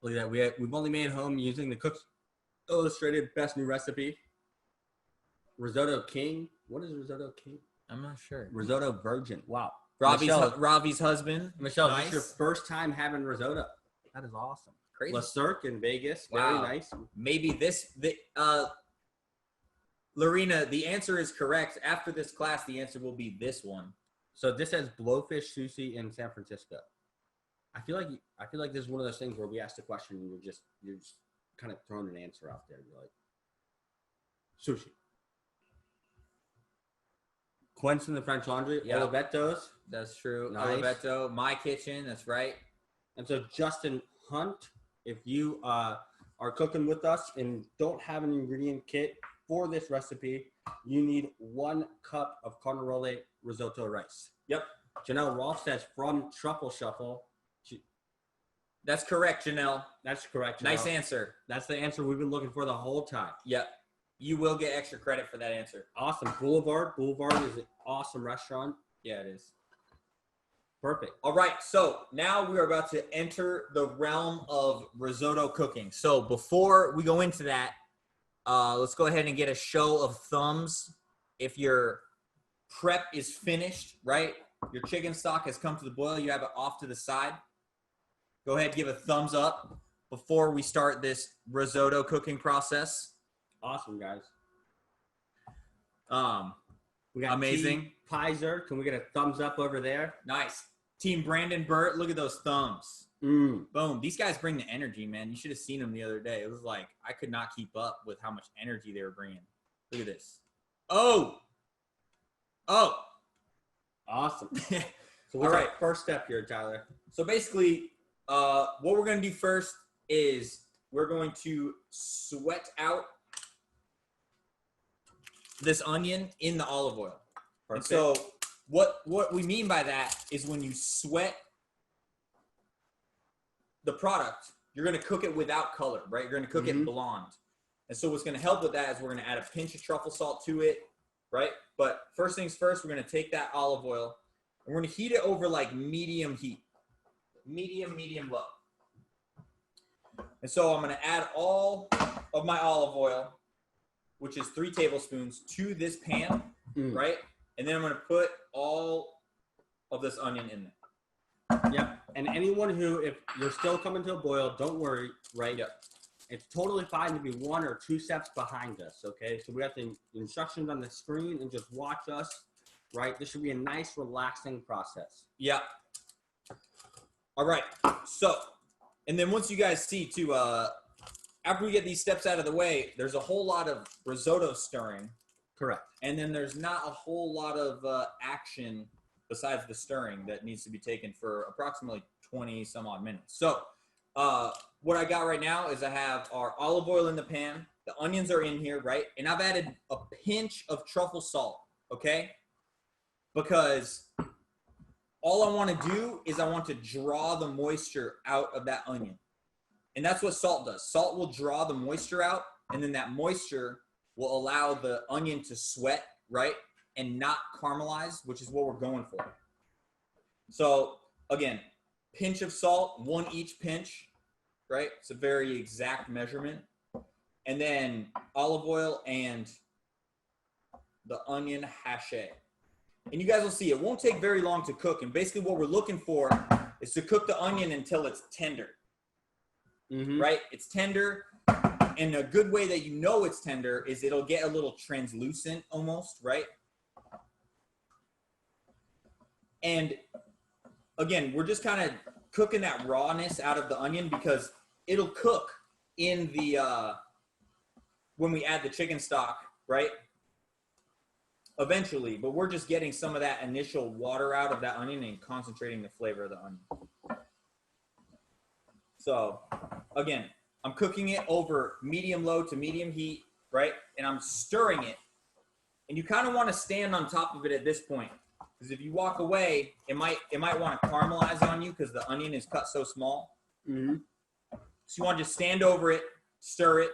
Look at that. We've only made home using the Cook's Illustrated Best New Recipe. Risotto King. What is Risotto King? I'm not sure. Risotto Virgin. Wow. Ravi's husband. Michelle, nice. This is your first time having risotto. That is awesome. Crazy. La Cirque in Vegas. Wow. Very nice. Maybe Lorena, the answer is correct. After this class, the answer will be this one. So this says Blowfish Sushi in San Francisco. I feel like this is one of those things where we ask the question and you're just kind of throwing an answer out there. You're like, sushi. Quince in the French Laundry. Yep. Olivetto's. That's true. Nice. Olivetto, My Kitchen. That's right. And so Justin Hunt, if you are cooking with us and don't have an ingredient kit for this recipe, you need 1 cup of carnaroli risotto rice. Yep. Janelle Rolfe says from Truffle Shuffle. That's correct, Janelle. That's correct, Janelle. Nice answer. That's the answer we've been looking for the whole time. Yep. You will get extra credit for that answer. Awesome. Boulevard. Boulevard is an awesome restaurant. Yeah, it is. Perfect. All right, so now we are about to enter the realm of risotto cooking. So before we go into that, let's go ahead and get a show of thumbs. If your prep is finished, right? Your chicken stock has come to the boil. You have it off to the side. Go ahead, give a thumbs up before we start this risotto cooking process. Awesome, guys. We got amazing. Team Pizer. Can we get a thumbs up over there? Nice. Team Brandon Burt, look at those thumbs. Boom. These guys bring the energy, man. You should have seen them the other day. It was like I could not keep up with how much energy they were bringing. Look at this. Oh. Awesome. So what's our first step here, Tyler? So basically, what we're going to do first is we're going to sweat out this onion in the olive oil. Perfect. And so what we mean by that is when you sweat the product, you're going to cook it without color, right? You're going to cook it blonde. And so what's going to help with that is we're going to add a pinch of truffle salt to it, right? But first things first, we're going to take that olive oil and we're going to heat it over like medium heat. Medium low. And so I'm going to add all of my olive oil, which is 3 tablespoons, to this pan, right? And then I'm going to put all of this onion in there. Yep. And anyone who, if you're still coming to a boil, don't worry, right? Yep. It's totally fine to be 1 or 2 steps behind us, okay? So we have the instructions on the screen and just watch us, right? This should be a nice, relaxing process. Yeah. All right. So, and then once you guys see too, after we get these steps out of the way, there's a whole lot of risotto stirring. Correct. And then there's not a whole lot of action besides the stirring that needs to be taken for approximately 20 some odd minutes. So what I got right now is I have our olive oil in the pan. The onions are in here, right? And I've added a pinch of truffle salt, okay? Because all I want to do is I want to draw the moisture out of that onion. And that's what salt does. Salt will draw the moisture out, and then that moisture will allow the onion to sweat, right? And not caramelize, which is what we're going for. So again, pinch of salt, 1 each pinch, right? It's a very exact measurement. And then olive oil and the onion haché. And you guys will see it won't take very long to cook. And basically what we're looking for is to cook the onion until it's tender, right? It's tender. And a good way that you know it's tender is it'll get a little translucent almost, right? And again, we're just kind of cooking that rawness out of the onion because it'll cook in the, when we add the chicken stock, right? Eventually, but we're just getting some of that initial water out of that onion and concentrating the flavor of the onion. So again, I'm cooking it over medium-low to medium heat, right? And I'm stirring it. And you kind of want to stand on top of it at this point. Because if you walk away, it might want to caramelize on you because the onion is cut so small. So you want to just stand over it, stir it.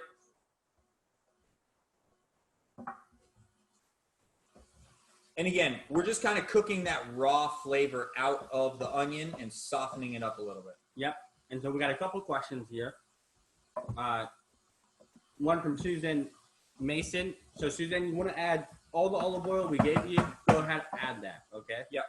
And again, we're just kind of cooking that raw flavor out of the onion and softening it up a little bit. Yep. And so we got a couple questions here. One from Susan Mason. So Susan, you want to add all the olive oil we gave you? Go ahead, add that. Okay. Yep.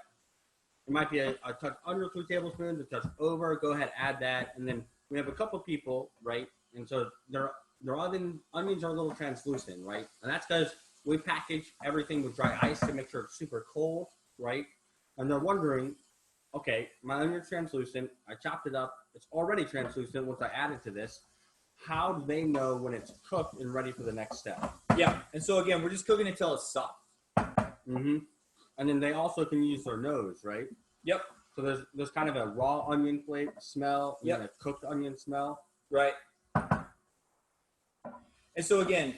It might be a touch under 2 tablespoons, a touch over. Go ahead, add that. And then we have a couple people, right? And so their onions are a little translucent, right? And that's because we package everything with dry ice to make sure it's super cold, right? And they're wondering, okay, my onion's translucent. I chopped it up. It's already translucent once I added to this. How do they know when it's cooked and ready for the next step? Yeah. And so again, we're just cooking it until it's soft. And then they also can use their nose, right? Yep. So there's kind of a raw onion flavor smell and then a cooked onion smell. Right. And so again,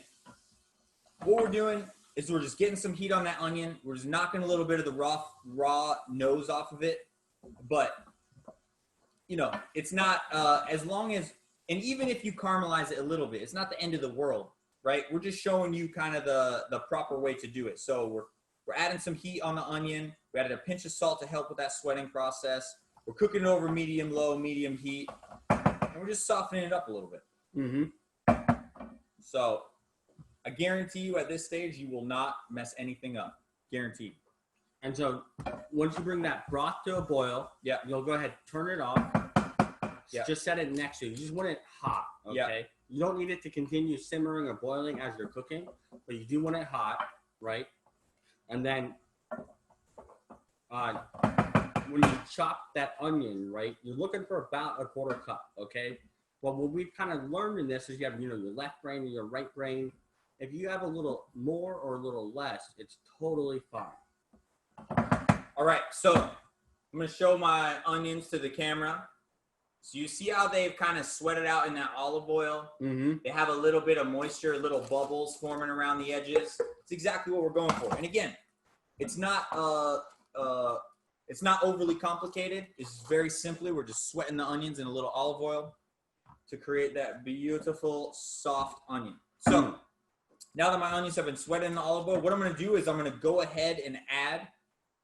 what we're doing is we're just getting some heat on that onion. We're just knocking a little bit of the raw nose off of it. But, you know, it's not as long as, and even if you caramelize it a little bit, it's not the end of the world, right? We're just showing you kind of the proper way to do it. So we're adding some heat on the onion. We added a pinch of salt to help with that sweating process. We're cooking it over medium-low, medium heat. And we're just softening it up a little bit. So I guarantee you at this stage, you will not mess anything up. Guaranteed. And so once you bring that broth to a boil, you'll go ahead, turn it off. Just set it next to you. You just want it hot, okay? You don't need it to continue simmering or boiling as you're cooking, but you do want it hot, right? And then when you chop that onion, right, you're looking for about a 1/4 cup, okay? Well, what we've kind of learned in this is you have, your left brain and your right brain. If you have a little more or a little less, it's totally fine. All right, so I'm going to show my onions to the camera. So you see how they've kind of sweated out in that olive oil? They have a little bit of moisture, little bubbles forming around the edges. It's exactly what we're going for. And again, it's not overly complicated. It's very simply, we're just sweating the onions in a little olive oil to create that beautiful, soft onion. So now that my onions have been sweated in the olive oil, what I'm going to do is I'm going to go ahead and add,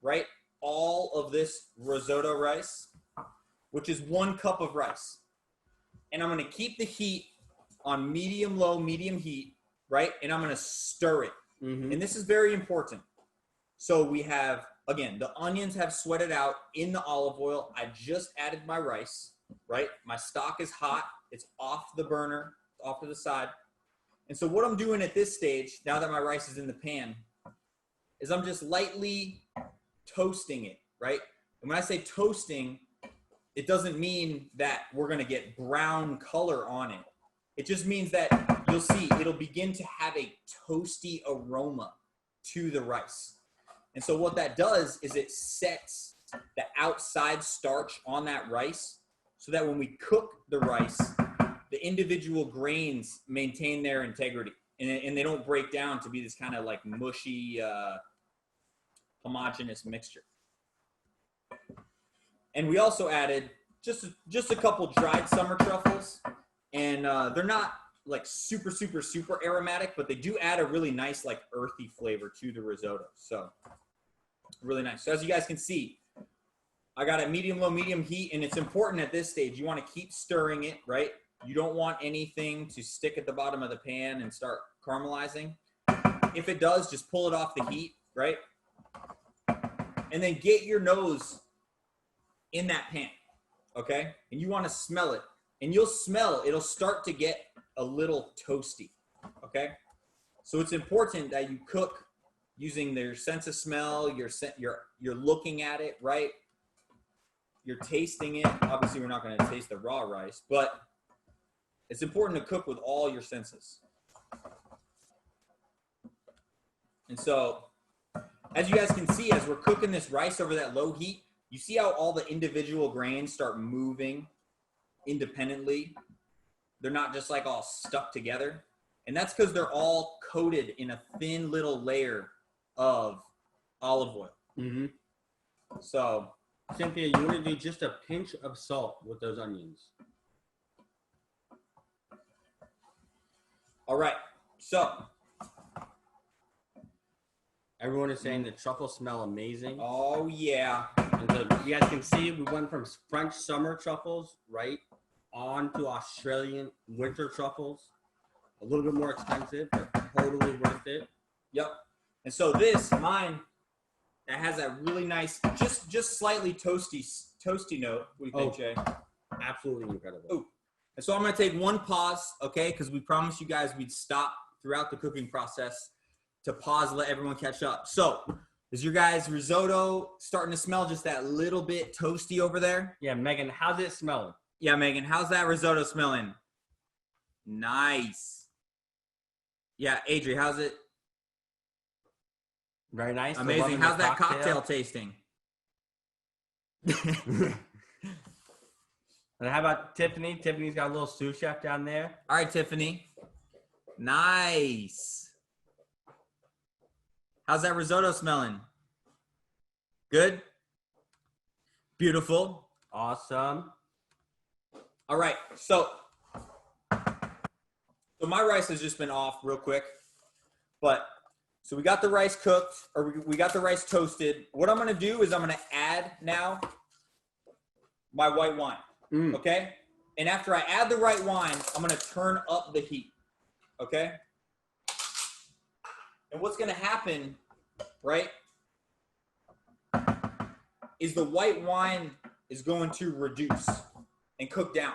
right, all of this risotto rice, which is 1 cup of rice. And I'm going to keep the heat on medium-low, medium heat, right? And I'm going to stir it. And this is very important. So we have again, the onions have sweated out in the olive oil. I just added my rice, right? My stock is hot. It's off the burner, off to the side. And so what I'm doing at this stage, now that my rice is in the pan, is I'm just lightly toasting it, right? And when I say toasting, it doesn't mean that we're going to get brown color on it. It just means that you'll see it'll begin to have a toasty aroma to the rice. And so what that does is it sets the outside starch on that rice so that when we cook the rice, the individual grains maintain their integrity and they don't break down to be this kind of like mushy, homogeneous mixture. And we also added just a couple dried summer truffles, and they're not like super aromatic, but they do add a really nice like earthy flavor to the risotto. So really nice. So as you guys can see, I got a medium low medium heat, and it's important at this stage you want to keep stirring it, right? You don't want anything to stick at the bottom of the pan and start caramelizing. If it does, just pull it off the heat, right? And then get your nose in that pan, okay? And you want to smell it. And you'll smell it'll start to get a little toasty, okay? So it's important that you cook using their sense of smell, you're looking at it, right? You're tasting it. Obviously, we're not going to taste the raw rice, but it's important to cook with all your senses. And so, as you guys can see, as we're cooking this rice over that low heat, you see how all the individual grains start moving independently? They're not just like all stuck together. And that's because they're all coated in a thin little layer of olive oil. Mm-hmm. So, Cynthia, you want to do just a pinch of salt with those onions. all right. So, everyone is saying the truffles smell amazing. oh yeah. And so you guys can see we went from French summer truffles, right, on to Australian winter truffles. A little bit more expensive, but totally worth it. Yep. And so this, mine, that has that really nice, just slightly toasty note. What do you think, Jay? Absolutely incredible. Ooh. And so I'm going to take one pause, okay, because we promised you guys we'd stop throughout the cooking process to pause, let everyone catch up. So, is your guys' risotto starting to smell just that little bit toasty over there? Yeah, Megan, how's it smelling? Yeah, Megan, how's that risotto smelling? Nice. Yeah, Adri, how's it? Very nice. Amazing. How's that cocktail tasting? And how about Tiffany? Tiffany's got a little sous chef down there. All right, Tiffany. Nice. How's that risotto smelling? Good? Beautiful. Awesome. All right, so my rice has just been off real quick, but so we got the rice cooked, or we got the rice toasted. What I'm gonna do is I'm gonna add now my white wine, okay? And after I add the white wine, I'm gonna turn up the heat, okay? And what's gonna happen, right, is the white wine is going to reduce and cook down.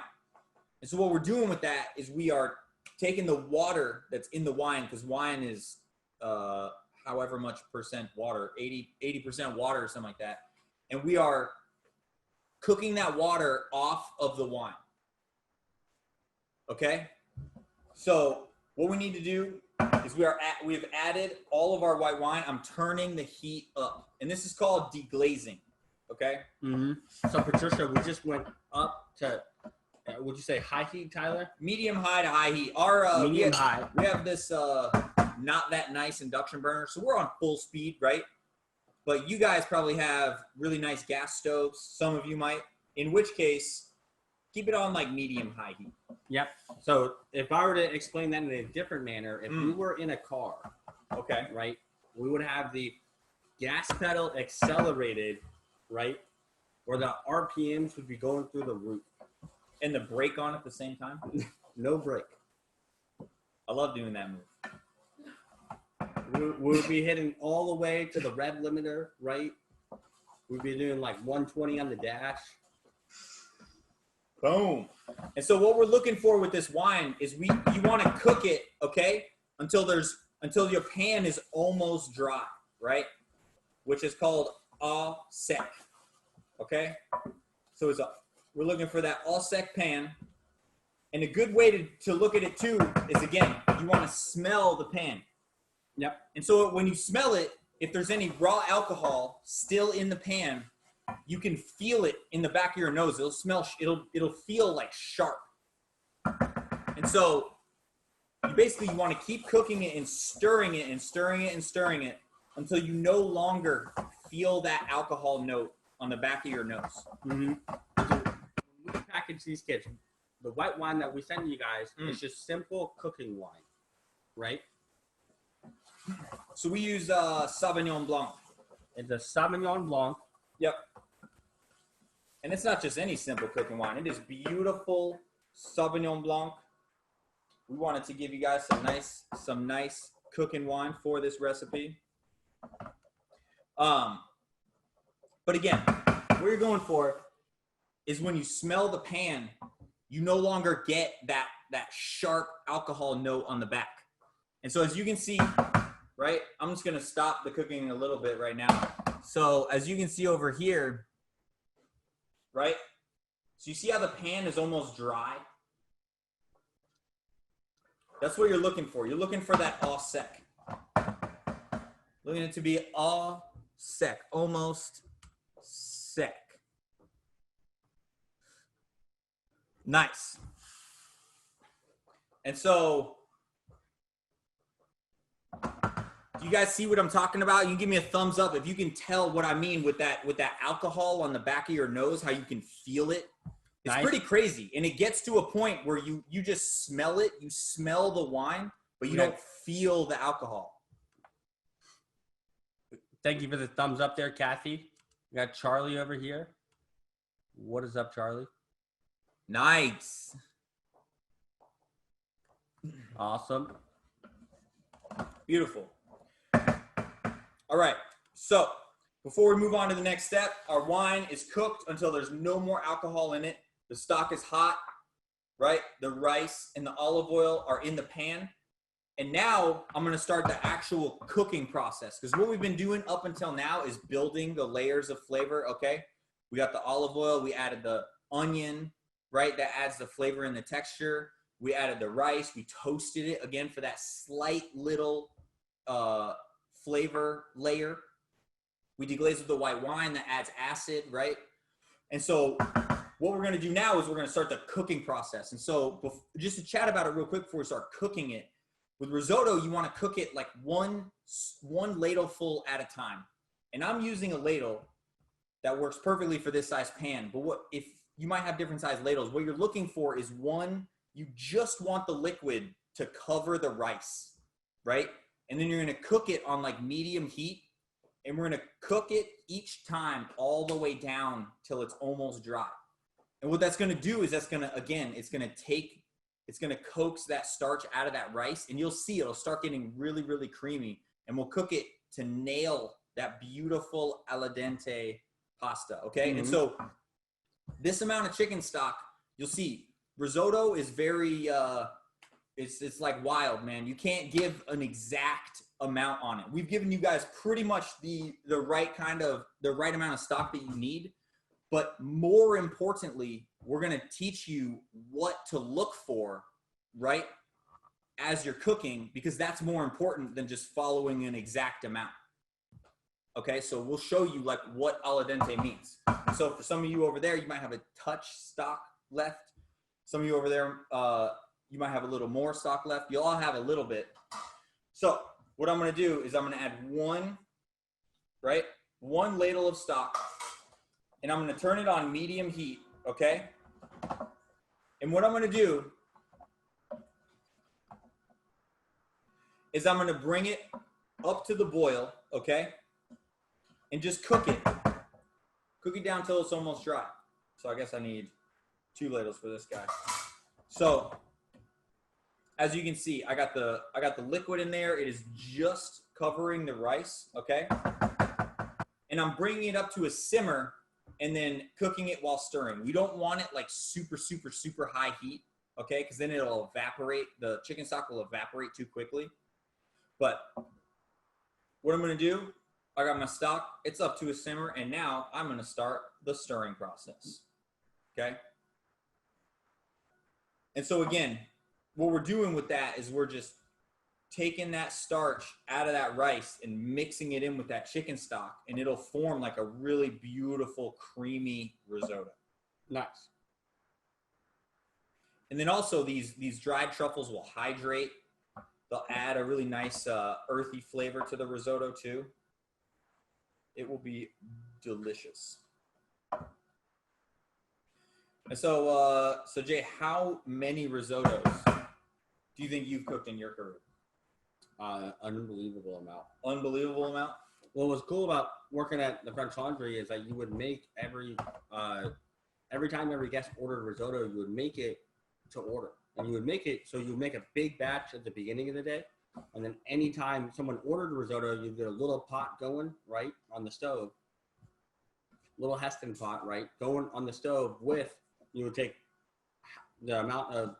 And so what we're doing with that is we are taking the water that's in the wine, because wine is however much percent water, 80% water or something like that. And we are cooking that water off of the wine. Okay? So what we need to do is we've added all of our white wine. I'm turning the heat up. And this is called deglazing. Okay? Mm-hmm. So Patricia, we just went up to, would you say high heat, Tyler? Medium high to high heat. Our medium high. We have this not that nice induction burner, so we're on full speed, right? But you guys probably have really nice gas stoves. Some of you might. In which case, keep it on like medium high heat. Yep. So if I were to explain that in a different manner, if we were in a car, Okay. right, we would have the gas pedal accelerated, right, where the RPMs would be going through the roof. And the brake on at the same time. No brake. I love doing that move. We would be hitting all the way to the rev limiter, right? We'd be doing like 120 on the dash. Boom. And so what we're looking for with this wine is you want to cook it, okay, until your pan is almost dry, right? Which is called au sec. Okay? So we're looking for that au sec pan. And a good way to look at it too is, again, you want to smell the pan. Yep. And so when you smell it, if there's any raw alcohol still in the pan, you can feel it in the back of your nose. It'll feel like sharp. And so you want to keep cooking it and stirring it and stirring it and stirring it until you no longer feel that alcohol note on the back of your nose. Mm-hmm. So when we package these kits, the white wine that we send you guys is just simple cooking wine, right? So we use Sauvignon Blanc. It's a Sauvignon Blanc. Yep. And it's not just any simple cooking wine. It is beautiful Sauvignon Blanc. We wanted to give you guys some nice cooking wine for this recipe. But again, what you're going for is when you smell the pan, you no longer get that sharp alcohol note on the back. And so as you can see, right, I'm just going to stop the cooking a little bit right now. So as you can see over here, right, so you see how the pan is almost dry? That's what you're looking for. You're looking for that au sec. Looking it to be au sec, almost sec. Nice. And so, do you guys see what I'm talking about? You can give me a thumbs up if you can tell what I mean with that alcohol on the back of your nose, how you can feel it. It's Nice. pretty crazy. And it gets to a point where you just smell it. You smell the wine, but you don't feel the alcohol. Thank you for the thumbs up there, Kathy. We got Charlie over here. What is up, Charlie? Nice. Awesome. Beautiful. All right. So before we move on to the next step, our wine is cooked until there's no more alcohol in it. The stock is hot, right? The rice and the olive oil are in the pan. And now I'm going to start the actual cooking process, because what we've been doing up until now is building the layers of flavor, okay? We got the olive oil. We added the onion, right? That adds the flavor and the texture. We added the rice. We toasted it again for that slight little flavor layer. We deglazed with the white wine that adds acid, right? And so what we're going to do now is we're going to start the cooking process. And so just to chat about it real quick before we start cooking it, with risotto, you want to cook it like one ladleful at a time. And I'm using a ladle that works perfectly for this size pan. But what if you might have different size ladles? What you're looking for is one, you just want the liquid to cover the rice, right? And then you're going to cook it on like medium heat. And we're going to cook it each time all the way down till it's almost dry. And what that's going to do is that's going to, again, it's going to coax that starch out of that rice, and you'll see it'll start getting really, really creamy. And we'll cook it to nail that beautiful al dente pasta, okay? Mm-hmm. And so this amount of chicken stock, you'll see risotto is very, it's like wild, man. You can't give an exact amount on it. We've given you guys pretty much the right amount of stock that you need. But more importantly, we're going to teach you what to look for, right, as you're cooking, because that's more important than just following an exact amount. Okay, so we'll show you like what al dente means. So for some of you over there, you might have a touch stock left. Some of you over there, you might have a little more stock left. You'll all have a little bit. So what I'm going to do is I'm going to add one ladle of stock. And I'm going to turn it on medium heat, okay? And what I'm going to do is I'm going to bring it up to the boil, okay? And just cook it. Cook it down till it's almost dry. So I guess I need 2 ladles for this guy. So as you can see, I got the liquid in there. It is just covering the rice, okay? And and I'm bringing it up to a simmer and then cooking it while stirring. We don't want it like super, super, super high heat, okay? Because then it'll evaporate. The chicken stock will evaporate too quickly. But what I'm going to do, I got my stock. It's up to a simmer, and now I'm going to start the stirring process, okay? And so again, what we're doing with that is we're just taking that starch out of that rice and mixing it in with that chicken stock, and it'll form like a really beautiful, creamy risotto. Nice. And then also these dried truffles will hydrate. They'll add a really nice earthy flavor to the risotto too. It will be delicious. And so, Jay, how many risottos do you think you've cooked in your career? Unbelievable amount. Unbelievable amount? What was cool about working at the French Laundry is that you would make every time every guest ordered risotto, you would make it to order. And you would make it, so you would make a big batch at the beginning of the day. And then anytime someone ordered a risotto, you'd get a little pot going, right, on the stove. Little Heston pot, right, going on the stove with, you would take the amount of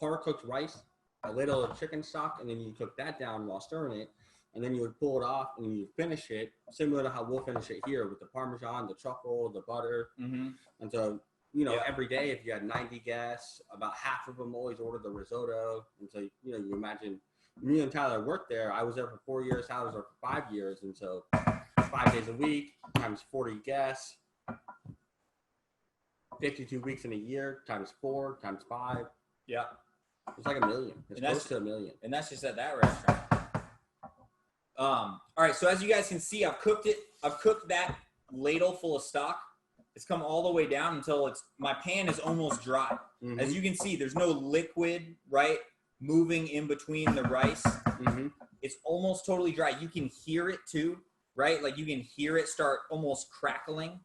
par-cooked rice, a ladle of chicken stock, and then you cook that down while stirring it. And then you would pull it off and you finish it similar to how we'll finish it here with the Parmesan, the truffle, the butter. Mm-hmm. And so, every day, if you had 90 guests, about half of them always ordered the risotto. And so, you imagine me and Tyler worked there. I was there for 4 years. Tyler was there for 5 years. And so 5 days a week times 40 guests, 52 weeks in a year times 4 times 5. Yeah. It's like $1 million. It's close to $1 million. And that's just at that restaurant. All right, so as you guys can see, I've cooked it. I've cooked that ladle full of stock. It's come all the way down until my pan is almost dry. Mm-hmm. As you can see, there's no liquid, right, moving in between the rice. Mm-hmm. It's almost totally dry. You can hear it too, right? Like you can hear it start almost crackling.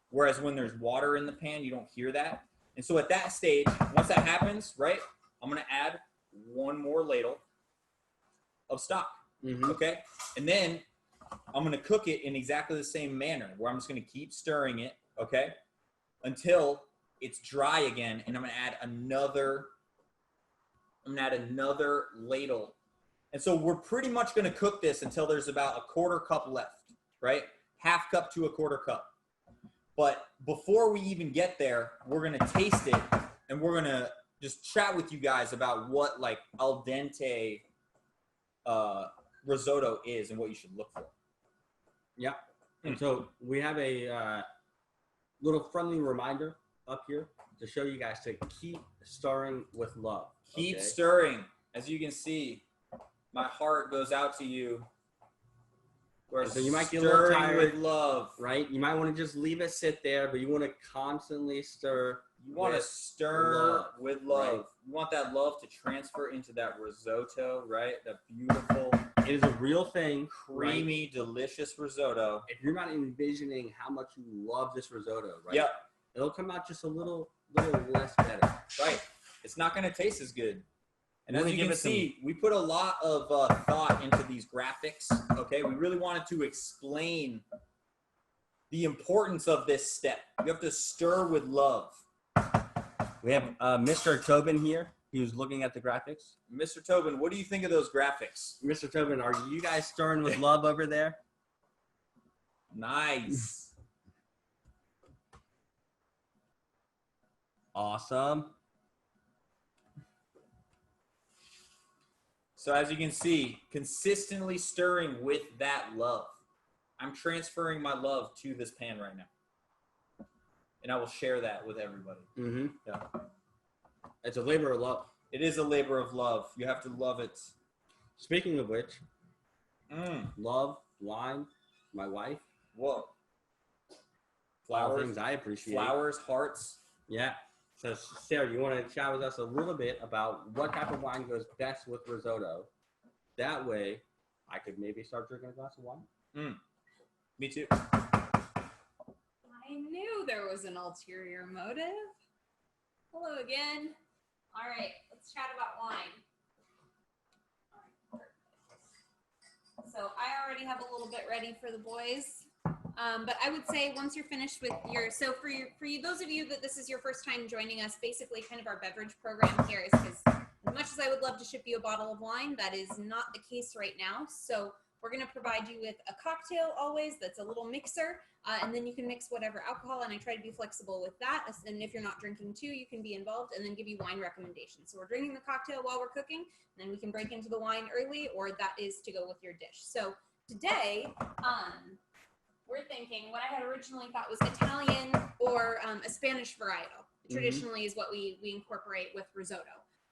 Whereas when there's water in the pan, you don't hear that. And so at that stage, once that happens, right, I'm going to add one more ladle of stock. Mm-hmm. Okay. And then I'm going to cook it in exactly the same manner where I'm just going to keep stirring it. Okay. Until it's dry again. And I'm going to add another ladle. And so we're pretty much going to cook this until there's about a quarter cup left, right? Half cup to a quarter cup. But before we even get there, we're going to taste it and we're going to just chat with you guys about what like al dente risotto is and what you should look for. Yeah. And so we have a little friendly reminder up here to show you guys to keep stirring with love. Keep okay? stirring. As you can see, my heart goes out to you. We're so you might get a little tired with love, right? You might want to just leave it sit there, but you want to constantly stir. You want to stir with love. Right? You want that love to transfer into that risotto, right? That beautiful, it is a real thing, creamy, right? delicious risotto. If you're not envisioning how much you love this risotto, right? Yep. It'll come out just a little less better. Right. It's not going to taste as good. And as you can see, we put a lot of thought into these graphics, okay? We really wanted to explain the importance of this step. You have to stir with love. We have Mr. Tobin here. He was looking at the graphics. Mr. Tobin, what do you think of those graphics? Mr. Tobin, are you guys stirring with love over there? Nice. Awesome. So as you can see, consistently stirring with that love. I'm transferring my love to this pan right now. And I will share that with everybody. Mm-hmm. Yeah. It's a labor of love. It is a labor of love. You have to love it. Speaking of which, love, wine, my wife. Whoa. All things I appreciate. Flowers, hearts. Yeah. So, Sarah, you want to chat with us a little bit about what type of wine goes best with risotto? That way, I could maybe start drinking a glass of wine. Me too. I knew there was an ulterior motive. Hello again. All right, let's chat about wine. All right, so I already have a little bit ready for the boys. But I would say once you're finished with so for you, those of you that this is your first time joining us, basically kind of our beverage program here is because as much as I would love to ship you a bottle of wine, that is not the case right now. So we're going to provide you with a cocktail always that's a little mixer, and then you can mix whatever alcohol, and I try to be flexible with that. And if you're not drinking too, you can be involved, and then give you wine recommendations. So we're drinking the cocktail while we're cooking, and then we can break into the wine early, or that is to go with your dish. So today, we're thinking what I had originally thought was Italian or a Spanish varietal. Traditionally is what we incorporate with risotto.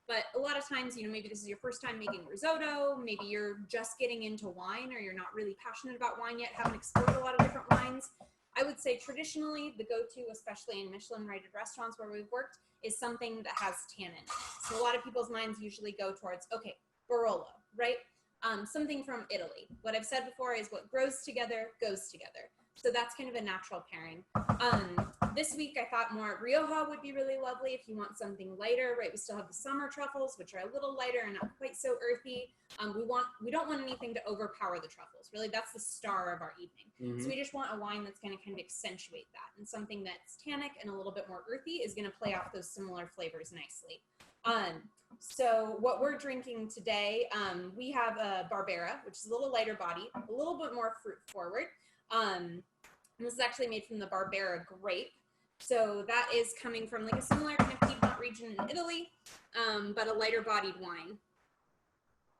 But a lot of times, maybe this is your first time making risotto, maybe you're just getting into wine or you're not really passionate about wine yet, haven't explored a lot of different wines. I would say traditionally the go-to, especially in Michelin-rated restaurants where we've worked, is something that has tannin. So a lot of people's minds usually go towards, okay, Barolo, right? Something from Italy. What I've said before is what grows together goes together. So that's kind of a natural pairing. This week I thought more Rioja would be really lovely if you want something lighter, right? We still have the summer truffles, which are a little lighter and not quite so earthy. We don't want anything to overpower the truffles. Really, that's the star of our evening. So we just want a wine that's going to kind of accentuate that. And something that's tannic and a little bit more earthy is going to play off those similar flavors nicely. So what we're drinking today, we have a Barbera, which is a little lighter body, a little bit more fruit forward. And this is actually made from the Barbera grape. So that is coming from like a similar kind of Piedmont region in Italy, but a lighter bodied wine.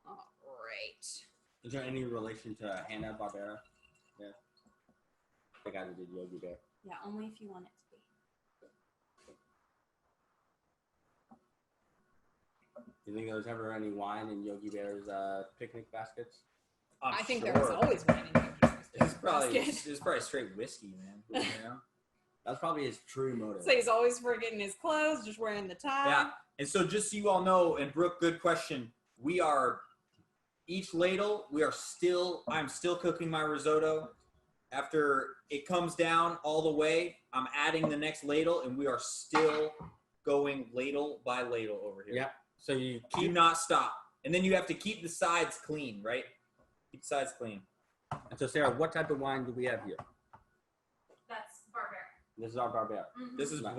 All right. Is there any relation to Hanna Barbera? Yeah. The guy that did Yogi Bear. Yeah, only if you want it to be. You think there was ever any wine in Yogi Bear's picnic baskets? I think there was always wine in Yogi Bear's It's probably straight whiskey, man. That's probably his true motive. So he's always forgetting his clothes, just wearing the tie. Yeah. And so just so you all know, and Brooke, good question. Each ladle, I'm still cooking my risotto. After it comes down all the way, I'm adding the next ladle, and we are still going ladle by ladle over here. Yep. So you Do not stop. And then you have to keep the sides clean, right? Keep the sides clean. And so, Sarah, what type of wine do we have here? That's Barbera. This is our Barbera. This is Nice.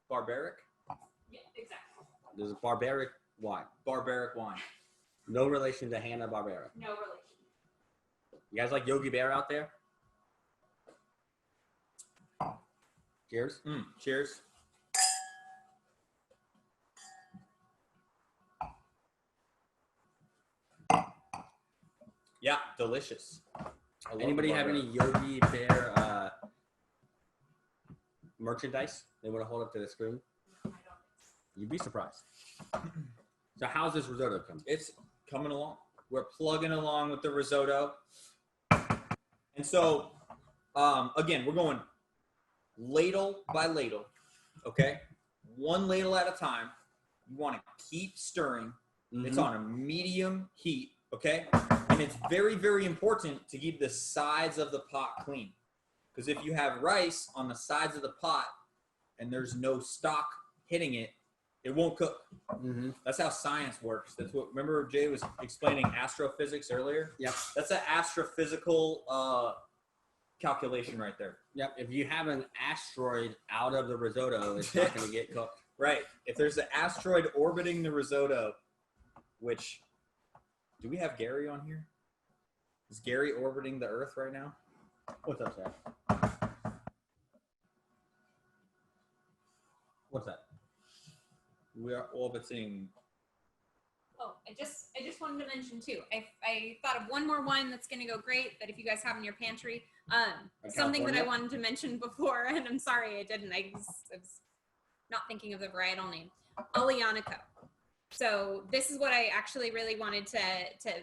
barbaric? Yeah, exactly. This is barbaric wine. Barbaric wine. No relation to Hanna Barbera. No relation. You guys like Yogi Bear out there? Cheers. Cheers. Yeah, delicious. Anybody have any Yogi Bear merchandise they want to hold up to the screen? I don't. You'd be surprised. So how's this risotto coming? It's coming along. We're plugging along with the risotto. And so, again, we're going ladle by ladle, okay? One ladle at a time. You want to keep stirring. It's on a medium heat, okay? And it's very, very important to keep the sides of the pot clean. Because if you have rice on the sides of the pot and there's no stock hitting it, it won't cook. That's how science works. That's what, remember Jay was explaining astrophysics earlier? Yep. That's an astrophysical calculation right there. Yep. If you have an asteroid out of the risotto, it's not going to get cooked. Right. If there's an asteroid orbiting the risotto, which, do we have Gary on here? Is Gary orbiting the Earth right now? What's up, Sarah? What's that? We are orbiting. Oh, I just wanted to mention too. I thought of one more wine that's going to go great. That if you guys have in your pantry, something that I wanted to mention before, and I'm sorry I didn't. I was not thinking of the varietal name. Aglianico. So this is what I actually really wanted to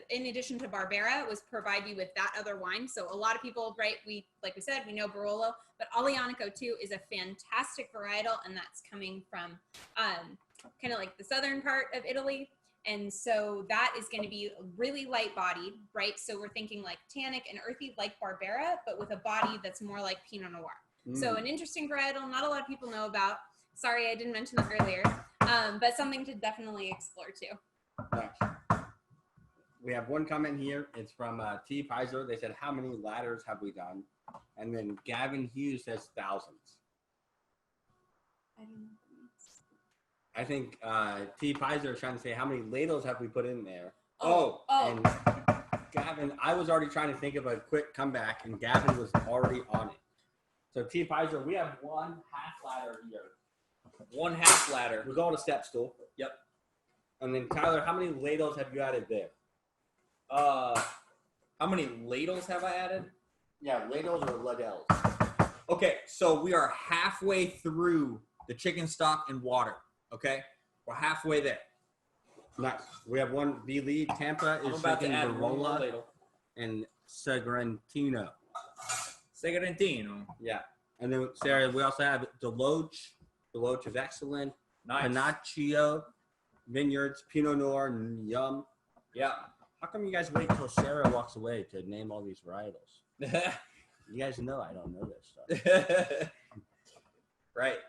in addition to Barbera, was provide you with that other wine. So a lot of people, right, like we said, we know Barolo, but Aglianico too is a fantastic varietal, and that's coming from kind of like the southern part of Italy. And so that is going to be really light bodied, right? So we're thinking like tannic and earthy like Barbera, but with a body that's more like Pinot Noir. So an interesting varietal, not a lot of people know about. Sorry, I didn't mention that earlier, but something to definitely explore too. Nice. We have one comment here. It's from T. Pizer. They said, how many ladders have we done? And then Gavin Hughes says thousands. I don't know. I think T. Pizer is trying to say how many ladles have we put in there. Oh. And Gavin, I was already trying to think of a quick comeback, and Gavin was already on it. So T. Pizer, we have one half ladder here. One half ladder. With all the step stool. Yep. And then Tyler, how many ladles have you added there? How many ladles have I added? Yeah, ladles or ladles. Okay, so we are halfway through the chicken stock and water. Okay, we're halfway there. Nice. We have one B lead. Tampa I'm is about to shaking add one more Barola ladle. and Segrantino. Segrantino. Yeah. And then Sarah, we also have Deloach. Deloach is excellent. Nice. Panaccio, Vineyards, Pinot Noir, Yum. Yeah. How come you guys wait till Sarah walks away to name all these varietals? You guys know I don't know this stuff. Right.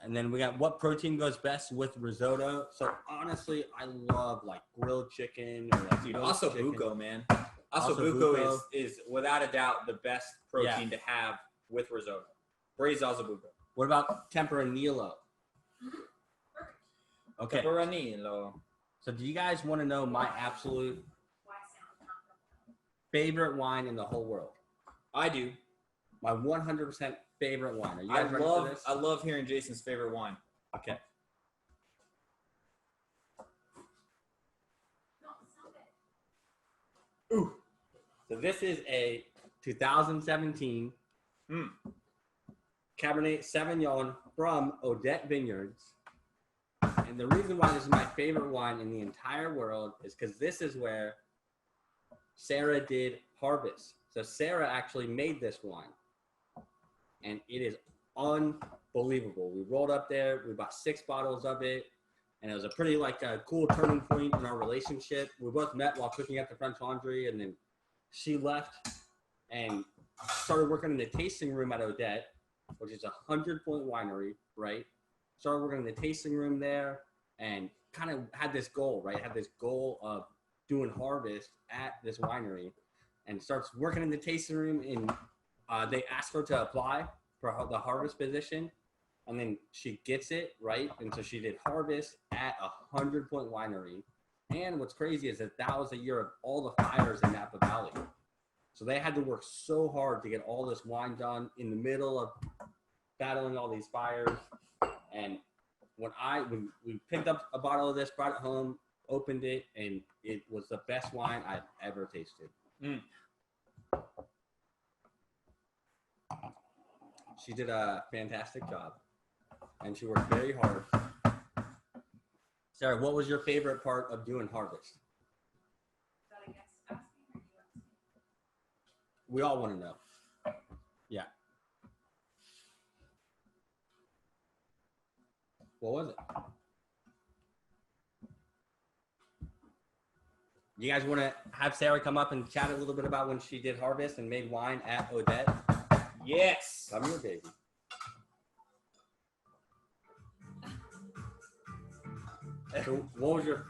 And then we got what protein goes best with risotto. So honestly, I love like grilled chicken or like Dude, roast chicken. ossobuco, man. Ossobuco. Ossobuco is without a doubt the best protein to have with risotto. Braised ossobuco. What about Tempranillo? Okay. Tempranillo. So do you guys want to know my absolute favorite wine in the whole world? I do. My 100% favorite wine. Are you guys ready for this? I love hearing Jason's favorite wine. Okay. Ooh. So this is a 2017 Cabernet Sauvignon from Odette Vineyards. And the reason why this is my favorite wine in the entire world is because this is where Sarah did harvest. So Sarah actually made this wine. And it is unbelievable. We rolled up there. We bought 6 bottles of it. And it was a pretty cool turning point in our relationship. We both met while cooking at the French Laundry. And then she left and started working in the tasting room at Odette, which is a 100-point winery, right? Started working in the tasting room there and kind of had this goal, right? Had this goal of doing harvest at this winery and starts working in the tasting room. And they asked her to apply for the harvest position. And then she gets it, right? And so she did harvest at a 100-point winery. And what's crazy is that was a year of all the fires in Napa Valley. So they had to work so hard to get all this wine done in the middle of battling all these fires. And when we picked up a bottle of this, brought it home, opened it, and it was the best wine I've ever tasted. She did a fantastic job, and she worked very hard. Sarah, what was your favorite part of doing harvest? We all want to know. Yeah. What was it? You guys want to have Sarah come up and chat a little bit about when she did harvest and made wine at Odette? Yes. Come here, baby. So what was your,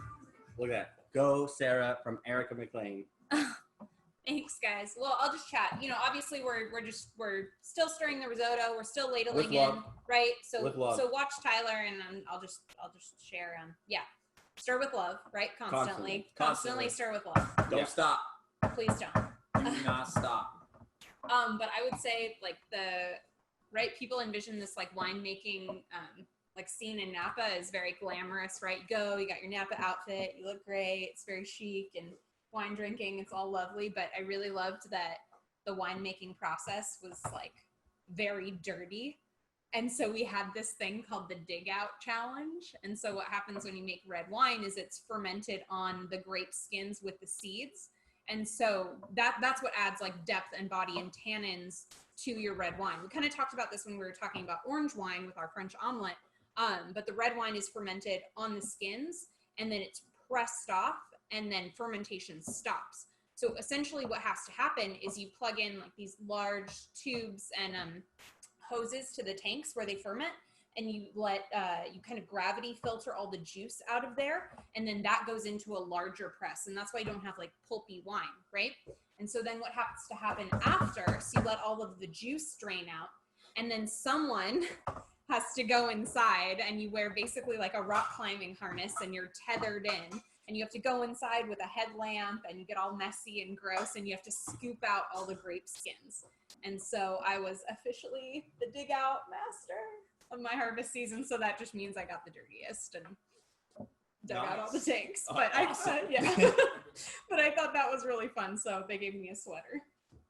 look at that. Go, Sarah, from Erica McLean. Thanks, guys. Well, I'll just chat. You know, obviously we're still stirring the risotto. We're still ladling in, right? So watch Tyler, and I'll just share. Yeah, stir with love, right? Constantly stir with love. Don't stop. Please don't. Do not stop. But I would say people envision this winemaking scene in Napa is very glamorous, right? You got your Napa outfit, you look great, it's very chic and wine drinking, it's all lovely. But I really loved that the winemaking process was very dirty. And so we had this thing called the dig out challenge. And so what happens when you make red wine is it's fermented on the grape skins with the seeds. And so that's what adds depth and body and tannins to your red wine. We kind of talked about this when we were talking about orange wine with our French omelet. But the red wine is fermented on the skins and then it's pressed off and then fermentation stops. So essentially what has to happen is you plug in these large tubes and hoses to the tanks where they ferment, and you let you kind of gravity filter all the juice out of there, and then that goes into a larger press, and that's why you don't have like pulpy wine, right? And so then what happens to happen after, so you let all of the juice drain out, and then someone has to go inside, and you wear basically like a rock climbing harness, and you're tethered in, and you have to go inside with a headlamp, and you get all messy and gross, and you have to scoop out all the grape skins. And so I was officially the dig out master of my harvest season, so that just means I got the dirtiest and dug out all the tanks. But Awesome. but I thought that was really fun, so they gave me a sweater.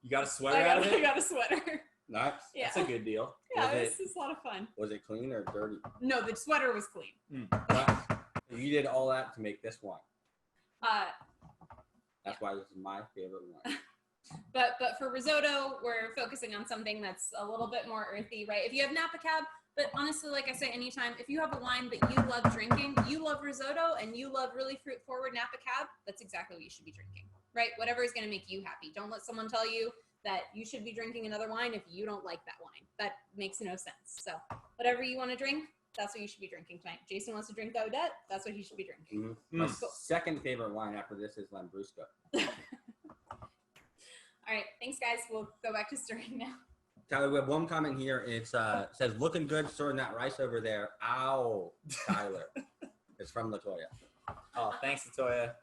You got a sweater out of it? I got a sweater. Nice. Yeah. That's a good deal. Yeah, it was a lot of fun. Was it clean or dirty? No, the sweater was clean. Nice. You did all that to make this wine. That's why this is my favorite wine. But for risotto, we're focusing on something that's a little bit more earthy, right? If you have Napa Cab, but honestly, like I say, anytime, if you have a wine that you love drinking, you love risotto, and you love really fruit-forward Napa Cab, that's exactly what you should be drinking, right? Whatever is going to make you happy. Don't let someone tell you that you should be drinking another wine if you don't like that wine. That makes no sense. So whatever you want to drink, that's what you should be drinking tonight. Jason wants to drink the Odette. That's what he should be drinking. My second favorite wine after this is Lambrusco. All right. Thanks, guys. We'll go back to stirring now. Tyler, we have one comment here. It says, looking good stirring that rice over there. Ow, Tyler. It's from Latoya. Oh, thanks, Latoya.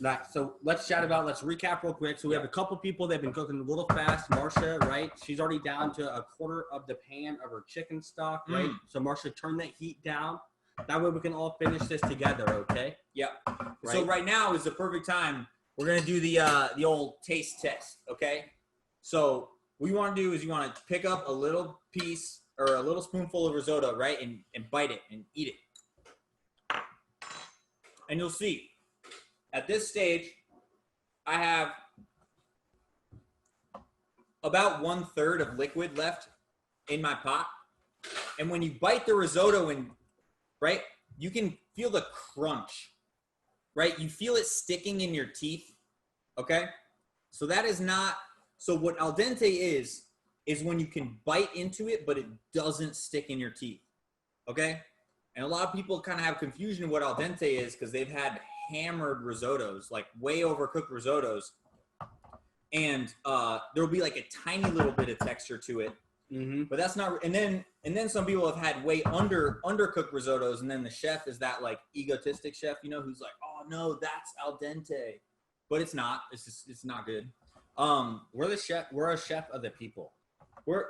Nice. So let's recap real quick. So we have a couple people that have been cooking a little fast. Marcia, right? She's already down to a quarter of the pan of her chicken stock, right? So Marcia, turn that heat down. That way we can all finish this together, okay? Yep. Right? So right now is the perfect time. We're gonna do the old taste test, okay? So what you want to do is you want to pick up a little piece or a little spoonful of risotto, right, and bite it and eat it, and you'll see. At this stage, I have about 1/3 of liquid left in my pot, and when you bite the risotto in, right, you can feel the crunch. Right? You feel it sticking in your teeth, okay? So that is not, so what al dente is when you can bite into it, but it doesn't stick in your teeth, okay? And a lot of people kind of have confusion what al dente is because they've had hammered risottos, like way overcooked risottos, and there'll be like a tiny little bit of texture to it, but that's not, and then some people have had way undercooked risottos, and then the chef is that like egotistic chef, you know, who's like, oh no, that's al dente, but it's not. It's not good. We're the chef. We're a chef of the people. We're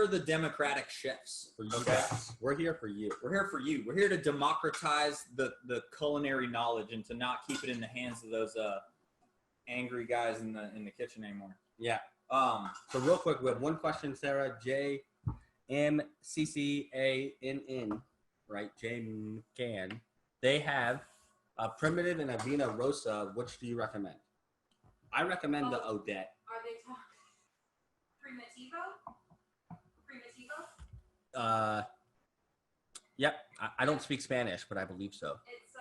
the democratic chefs. For you Okay, guys. We're here for you. we're here for you. We're here to democratize the culinary knowledge and to not keep it in the hands of those angry guys in the kitchen anymore. Yeah. So real quick, we have one question, Sarah. JMCCANN, right? J McCann. They have a primitive and a Vina Rosa. Which do you recommend? I recommend the Odette. Are they Primitivo? Yep. I don't speak Spanish, but I believe so. It's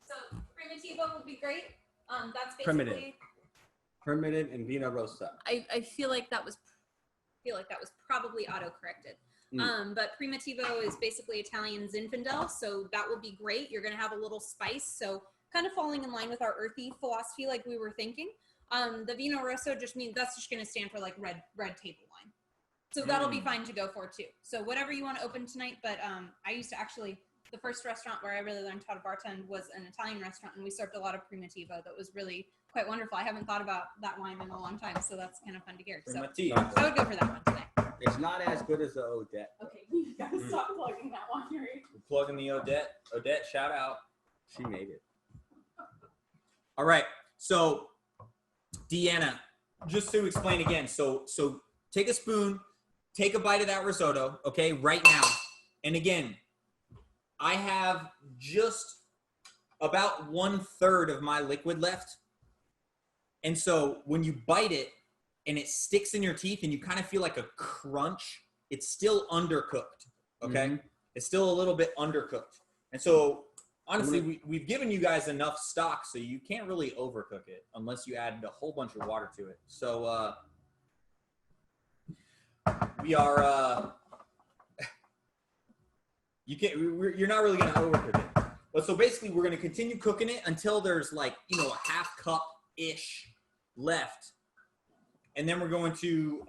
so Primitivo would be great. That's basically Primitive and Vina Rosa. I feel like that was probably auto-corrected. But Primitivo is basically Italian Zinfandel, so that will be great. You're going to have a little spice, so kind of falling in line with our earthy philosophy like we were thinking. The Vino Rosso just means that's just going to stand for like red table wine. So that'll be fine to go for too. So whatever you want to open tonight, but I used to actually, the first restaurant where I really learned how to bartend was an Italian restaurant, and we served a lot of Primitivo. That was really quite wonderful. I haven't thought about that wine in a long time, so that's kind of fun to hear. So Primitivo. I would go for that one today. It's not as good as the Odette. Okay, you gotta stop plugging that one, Yuri. We're plugging the Odette. Odette, shout out. She made it. All right. So, Deanna, just to explain again. So take a spoon, take a bite of that risotto, okay, right now. And again, I have just about 1/3 of my liquid left. And so when you bite it and it sticks in your teeth and you kind of feel like a crunch, it's still undercooked, okay? It's still a little bit undercooked. And so honestly, we've given you guys enough stock, so you can't really overcook it unless you add a whole bunch of water to it. So we are You're not really gonna overcook it. But so basically, we're gonna continue cooking it until there's like a half cup ish left, and then we're going to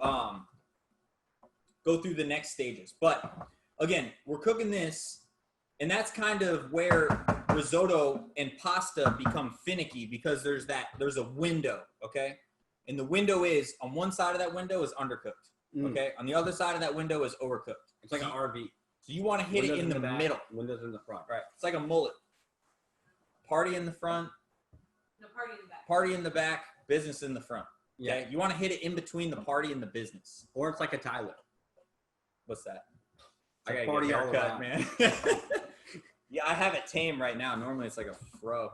go through the next stages. But again, we're cooking this, and that's kind of where risotto and pasta become finicky because there's a window, okay? And the window is on one side of that window is undercooked, okay? On the other side of that window is overcooked. It's like an RV. So you want to hit it in the middle. Windows in the front. Right. It's like a mullet. Party in the front. No, party in the back. Party in the back. Business in the front. Okay. Yeah. You want to hit it in between the party and the business. Or it's like a Tyler. What's that? It's I a gotta party get a all haircut, around. man. Yeah, I have it tame right now. Normally it's like a fro.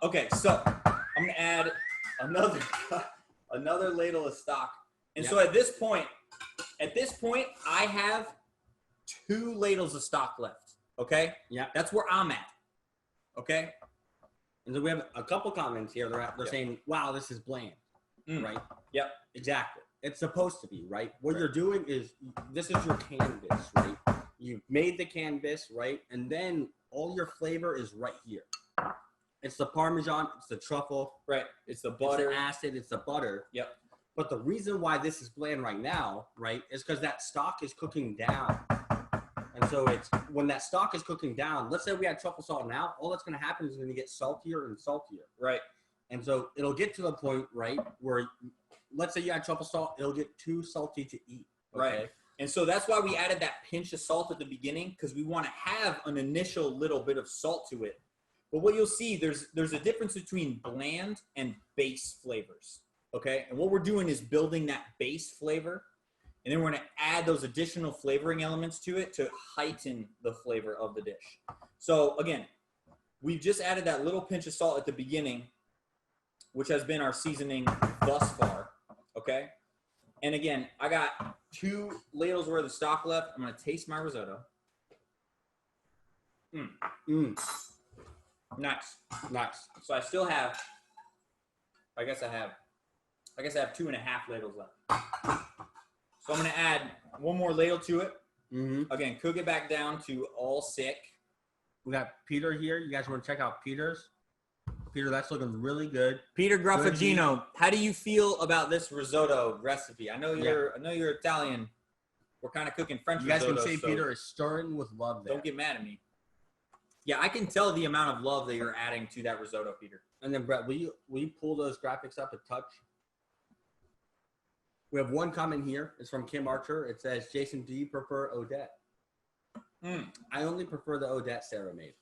Okay, so I'm gonna add another ladle of stock. And so at this point, I have 2 ladles of stock left. Okay? Yeah. That's where I'm at. Okay? And so we have a couple comments here. They're saying, wow, this is bland. Right? Yep. Exactly. It's supposed to be, right? What you're doing is, this is your canvas, right? You've made the canvas, right? And then all your flavor is right here. It's the Parmesan, it's the truffle. Right. It's the butter. It's the acid, it's the butter. Yep. But the reason why this is bland right now, right, is because that stock is cooking down. And so it's, when that stock is cooking down, let's say we had truffle salt now, all that's going to happen is going to get saltier and saltier. Right. And so it'll get to the point, right, where let's say you had truffle salt, it'll get too salty to eat. Okay? Right. And so that's why we added that pinch of salt at the beginning, because we want to have an initial little bit of salt to it. But what you'll see, there's a difference between bland and base flavors. Okay. And what we're doing is building that base flavor. And then we're going to add those additional flavoring elements to it to heighten the flavor of the dish. So again, we've just added that little pinch of salt at the beginning, which has been our seasoning thus far. Okay. And again, I got 2 ladles worth of stock left. I'm going to taste my risotto. Nice. So I still have, I guess I have 2.5 ladles left. So I'm going to add 1 more ladle to it. Again, cook it back down to all sick. We got Peter here. You guys want to check out Peter's? Peter, that's looking really good. Peter Gruffagino, how do you feel about this risotto recipe? I know you're Italian. We're kind of cooking French risotto. You guys can see Peter is stirring with love there. Don't get mad at me. Yeah, I can tell the amount of love that you're adding to that risotto, Peter. And then Brett, will you pull those graphics up a touch? We have 1 comment here. It's from Kim Archer. It says, Jason, do you prefer Odette? I only prefer the Odette Sarah made.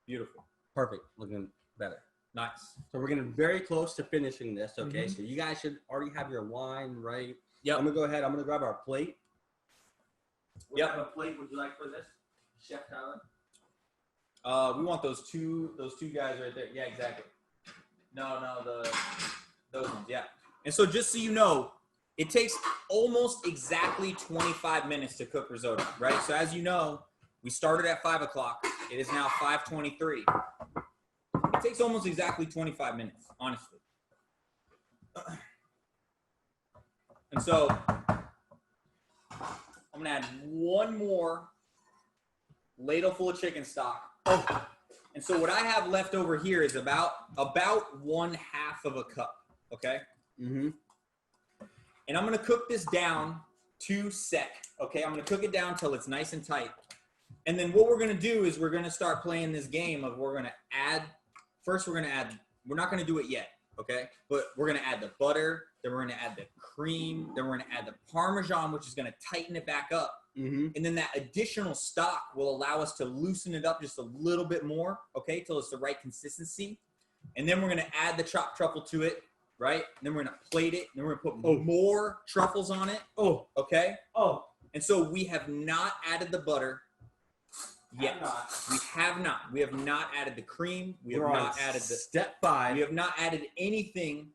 Beautiful. Perfect. Looking better. Nice. So we're getting very close to finishing this. Okay. So you guys should already have your wine, right? Yep. I'm going to go ahead. I'm going to grab our plate. What Yep. type of plate would you like for this, Chef Tyler? We want those two guys right there. Yeah, exactly. No, those ones. Yeah. And so just so you know, it takes almost exactly 25 minutes to cook risotto, right? So as you know, we started at 5 o'clock. It is now 5:23. It takes almost exactly 25 minutes, honestly. And so I'm gonna add 1 more ladle of chicken stock. Oh, and so what I have left over here is about 1/2 of a cup. Okay. And I'm gonna cook this down to sec. Okay, I'm gonna cook it down till it's nice and tight. And then what we're gonna do is we're gonna start playing this game of we're gonna add. First, we're not gonna do it yet. Okay, but we're gonna add the butter. Then we're gonna add the cream. Then we're gonna add the Parmesan, which is gonna tighten it back up. And then that additional stock will allow us to loosen it up just a little bit more. Okay, till it's the right consistency. And then we're gonna add the chopped truffle to it. Right? And then we're going to plate it. And then we're going to put more truffles on it. Okay? And so we have not added the butter yet. We have not. We have not added the cream. We have not added the step 5. We have not added anything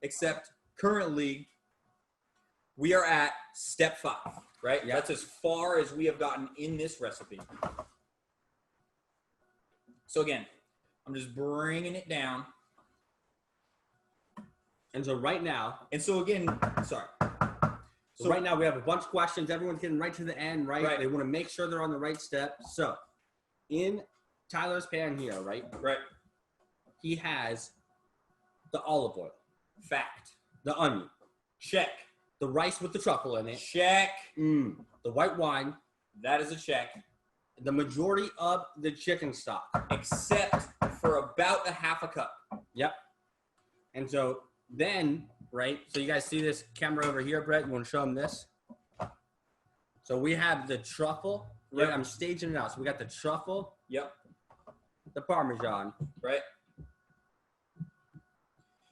except currently we are at step 5. Right? Yeah. That's as far as we have gotten in this recipe. So again, I'm just bringing it down. And so right now, and so again, So right now we have a bunch of questions. Everyone's getting right to the end, right? Right. They want to make sure they're on the right step. So in Tyler's pan here, right? Right. He has the olive oil, Fact. the onion, Check. the rice with the truffle in it, Check. the white wine, That is a check. the majority of the chicken stock. Except for about a half a cup. Yep. And so then, right, so you guys see this camera over here, Brett? You want to show them this? So we have the truffle, right? Yep. I'm staging it out. So we got the truffle, Yep. the Parmesan, Right.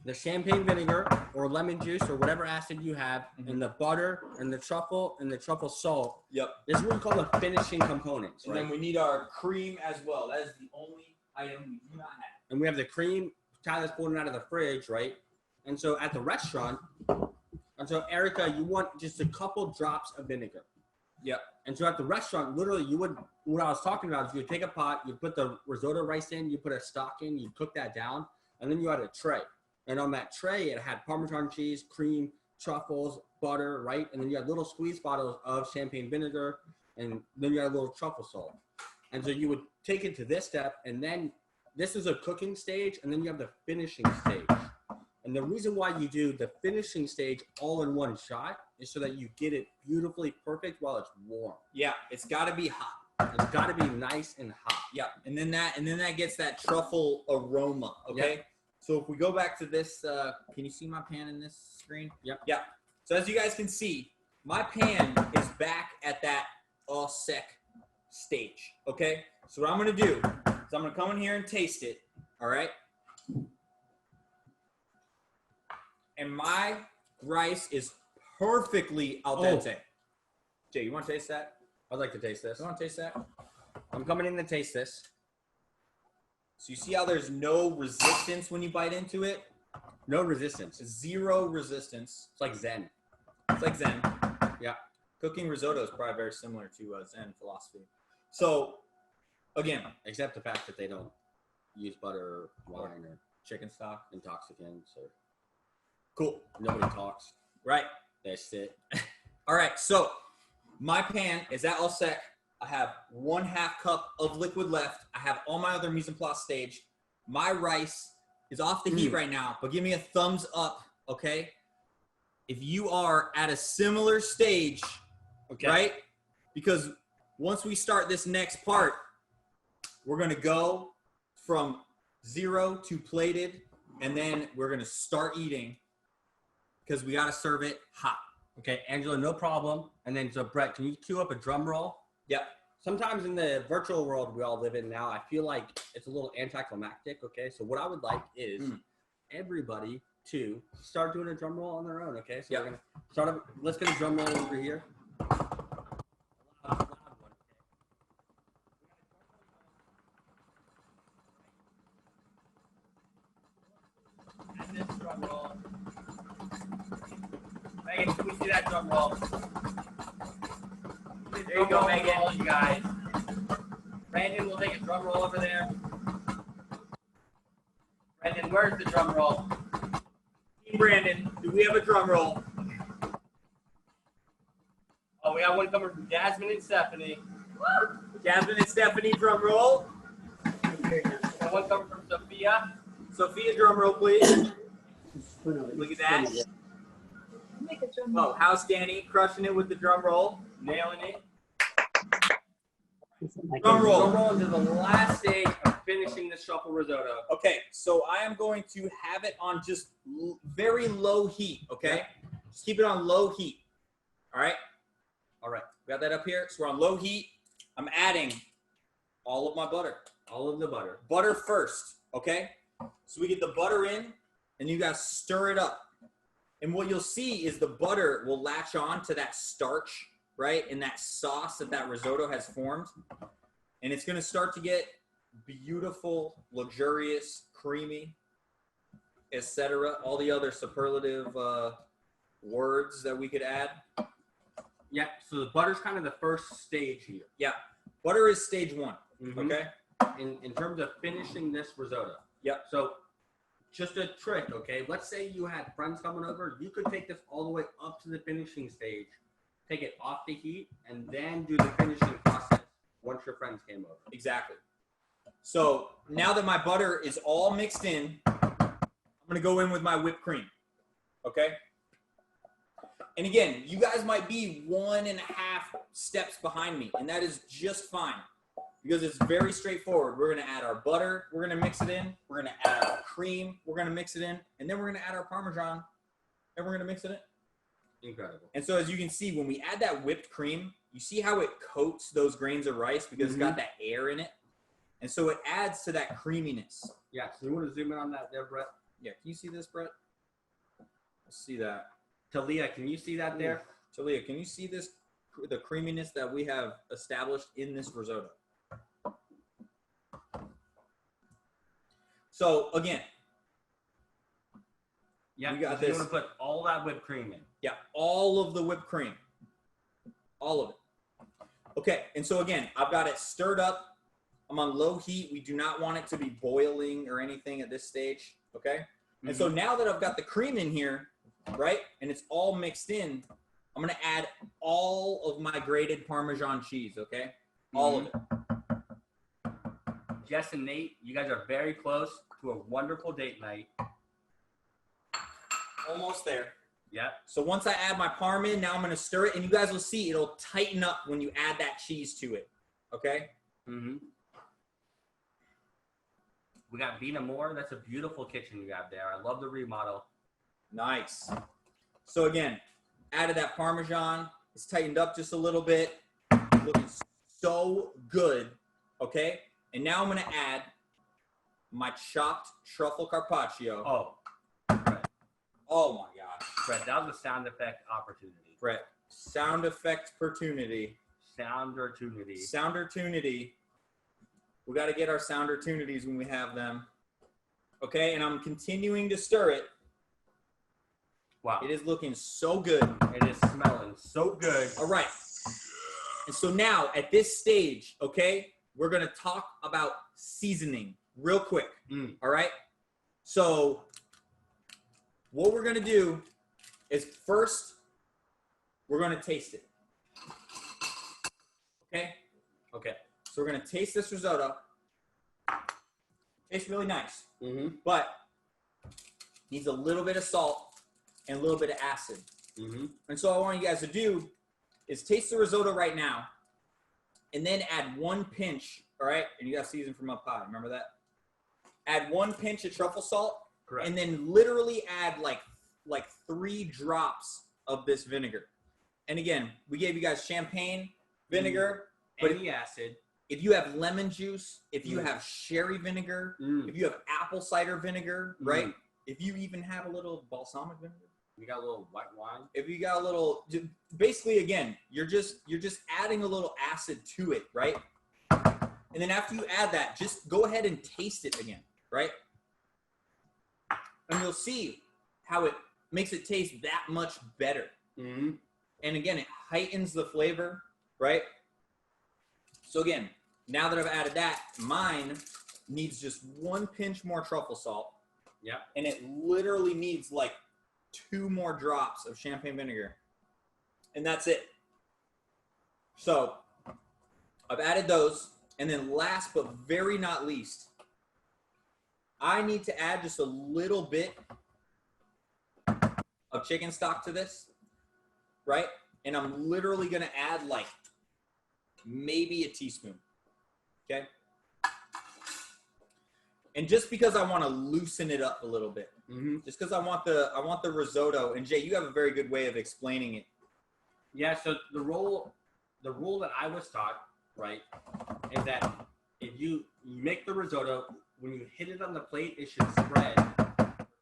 the champagne vinegar or lemon juice or whatever acid you have, and the butter and the truffle salt. Yep. This is what we call the finishing components, And right? then we need our cream as well. That is the only item we do not have. And we have the cream. Tyler's pulling it out of the fridge, right? And so at the restaurant, and so Erica, you want just a couple drops of vinegar. Yep. And so at the restaurant, literally, you would, what I was talking about is you would take a pot, you put the risotto rice in, you put a stock in, you cook that down, and then you had a tray. And on that tray, it had Parmesan cheese, cream, truffles, butter, right? And then you had little squeeze bottles of champagne vinegar, and then you had a little truffle salt. And so you would take it to this step, and then this is a cooking stage, and then you have the finishing stage. And the reason why you do the finishing stage all in one shot is so that you get it beautifully perfect while it's warm. Yeah, it's got to be hot. It's got to be nice and hot. Yeah, and then that gets that truffle aroma. Okay. Yep. So if we go back to this, can you see my pan in this screen? Yep. Yeah. So as you guys can see, my pan is back at that au sec stage. Okay. So what I'm gonna do is I'm gonna come in here and taste it. All right. And my rice is perfectly al dente. Jay, you want to taste that? I'd like to taste this. You want to taste that? I'm coming in to taste this. So you see how there's no resistance when you bite into it? No resistance. Zero resistance. It's like Zen. It's like Zen. Yeah. Cooking risotto is probably very similar to Zen philosophy. So, again, Except the fact that they don't use butter, wine, or chicken stock. intoxicants, or Cool. nobody talks. Right. They sit. All right. So, my pan is at all sec. I have 1/2 cup of liquid left. I have all my other mise en place stage. My rice is off the heat right now, but give me a thumbs up, okay? If you are at a similar stage, Okay. right? Because once we start this next part, we're going to go from 0 to plated, and then we're going to start eating because we got to serve it hot. Okay, Angela, no problem. And then, so Brett, can you cue up a drum roll? Yep. Sometimes in the virtual world we all live in now, I feel like it's a little anticlimactic. Okay, so what I would like is everybody to start doing a drum roll on their own. Okay, so Yep. we're gonna start. Let's get a drum roll over here. Loud one, okay? And this drum roll. Megan, can we see that drum roll? There you go, Megan. All you guys. Brandon will take a drum roll over there. Brandon, where's the drum roll? Team Brandon, do we have a drum roll? Oh, we got one coming from Jasmine and Stephanie. Jasmine and Stephanie, drum roll. And one coming from Sophia. Sophia, drum roll, please. Look at that. Oh, how's Danny crushing it with the drum roll? Nailing it. Drum roll. Drum roll into the last stage of finishing the truffle risotto. Okay, so I am going to have it on just very low heat, okay? Just keep it on low heat, all right? All right. Got that up here? So we're on low heat. I'm adding all of my butter. All of the butter. Butter first, okay? So we get the butter in, and you guys stir it up. And what you'll see is the butter will latch on to that starch, right? And that sauce that risotto has formed. And it's going to start to get beautiful, luxurious, creamy, etc. All the other superlative words that we could add. Yeah, so the butter's kind of the first stage here. Yeah. Butter is stage 1, Mhm. okay? In terms of finishing this risotto. Yep. So just a trick, okay? Let's say you had friends coming over. You could take this all the way up to the finishing stage, take it off the heat, and then do the finishing process once your friends came over. Exactly. So now that my butter is all mixed in, I'm going to go in with my whipped cream. Okay? And again, you guys might be 1.5 steps behind me, and that is just fine because it's very straightforward. We're going to add our butter. We're going to mix it in. We're going to add our cream. We're going to mix it in. And then we're going to add our Parmesan, and we're going to mix it in. Incredible. And so as you can see, when we add that whipped cream, you see how it coats those grains of rice because it's got that air in it. And so it adds to that creaminess. Yeah, so you want to zoom in on that there, Brett? Yeah, can you see this, Brett? Let's see that. Talia, can you see that there? Talia, can you see this, the creaminess that we have established in this risotto? So again, Yeah, we got so you this. want to put all that whipped cream in. Yeah, all of the whipped cream. All of it. Okay, and so again, I've got it stirred up. I'm on low heat. We do not want it to be boiling or anything at this stage, okay? And so now that I've got the cream in here, right, and it's all mixed in, I'm going to add all of my grated Parmesan cheese, okay? All of it. Jess and Nate, you guys are very close to a wonderful date night. Almost there. Yeah. So once I add my parm in, now I'm going to stir it, and you guys will see it'll tighten up when you add that cheese to it, okay? We got Vina Moore. That's a beautiful kitchen you have there. I love the remodel. Nice. So again, added that Parmesan. It's tightened up just a little bit. Looking so good, okay? And now I'm going to add my chopped truffle carpaccio. Oh, Brett. Oh my gosh. Brett, that was a sound effect opportunity. Brett, sound effect opportunity. Soundertunity. Soundertunity. We got to get our soundertunities when we have them. Okay, and I'm continuing to stir it. Wow. It is looking so good. It is smelling so good. All right. And so now at this stage, okay, we're going to talk about seasoning real quick. All right. So what we're going to do is first, we're going to taste it. Okay. Okay. So we're going to taste this risotto. Tastes really nice, but needs a little bit of salt and a little bit of acid. And so what I want you guys to do is taste the risotto right now and then add 1 pinch, all right? And you got season from up high, remember that? Add 1 pinch of truffle salt. Correct. And then literally add like 3 drops of this vinegar. And again, we gave you guys champagne, vinegar, but any acid. if you have lemon juice, if you have sherry vinegar, if you have apple cider vinegar, right? If you even have a little balsamic vinegar, You got a little white wine. if you got a little, basically again, you're just adding a little acid to it, right? And then after you add that, just go ahead and taste it again, right? And you'll see how it makes it taste that much better. And again, it heightens the flavor, right? So again, now that I've added that, mine needs just 1 pinch more truffle salt. Yeah. And it literally needs like 2 more drops of champagne vinegar. And that's it. So I've added those. And then last but very not least, I need to add just a little bit of chicken stock to this, right? And I'm literally going to add like maybe a teaspoon, okay? And just because I want to loosen it up a little bit, just because I want the risotto. And Jay, you have a very good way of explaining it. Yeah. So the rule that I was taught, right, is that if you make the risotto, when you hit it on the plate, it should spread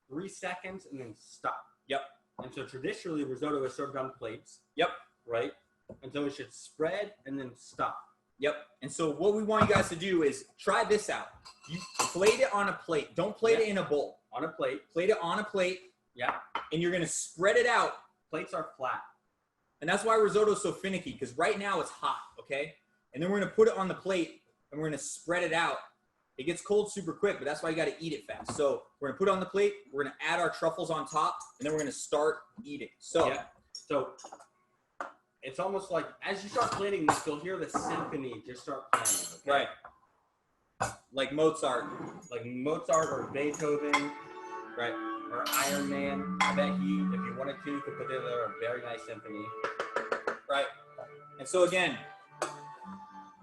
3 seconds and then stop. Yep. And so traditionally, risotto is served on plates. Yep. Right. And so it should spread and then stop. Yep. And so what we want you guys to do is try this out. You plate it on a plate. Don't plate it in a bowl. On a plate. Plate it on a plate. Yeah. And you're going to spread it out. Plates are flat. And that's why risotto is so finicky, because right now it's hot, okay? And then we're going to put it on the plate, and we're going to spread it out. It gets cold super quick, but that's why you got to eat it fast. So we're gonna put it on the plate. We're gonna add our truffles on top, and then we're gonna start eating. So Yeah. So it's almost like as you start plating this, you'll hear the symphony just start playing. Okay? right, like Mozart. Like Mozart or Beethoven, Right. or Iron Man. I bet if you wanted to, you could put together a very nice symphony. Right. And so again,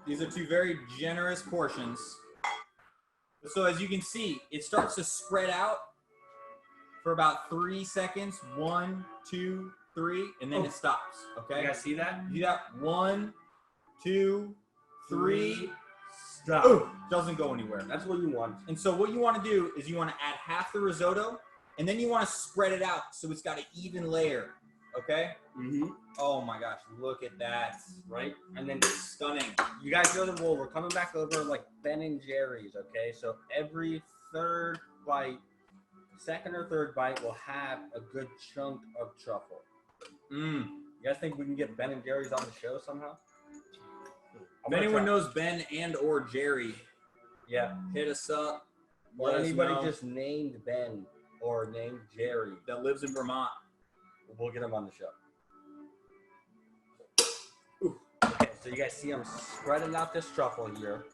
these are two very generous portions. So as you can see, it starts to spread out for about 3 seconds. 1, 2, 3, and then it stops. Okay. You guys see that? You got 1, 2, 3. Stop. Ooh, doesn't go anywhere. That's what you want. And so what you want to do is you want to add half the risotto, and then you want to spread it out so it's got an even layer. Okay. Mm-hmm. Oh my gosh, look at that. Right? And then Stunning. you guys know the rule. We're coming back over like Ben and Jerry's, okay? So every third bite, second or third bite, will have a good chunk of truffle. Mm. You guys think we can get Ben and Jerry's on the show somehow? If anyone knows Ben and or Jerry, Yeah. hit us up. Or Let us anybody know. just named Ben or named Jerry, That lives in Vermont. we'll get them on the show. Okay, so you guys see I'm spreading out this truffle here.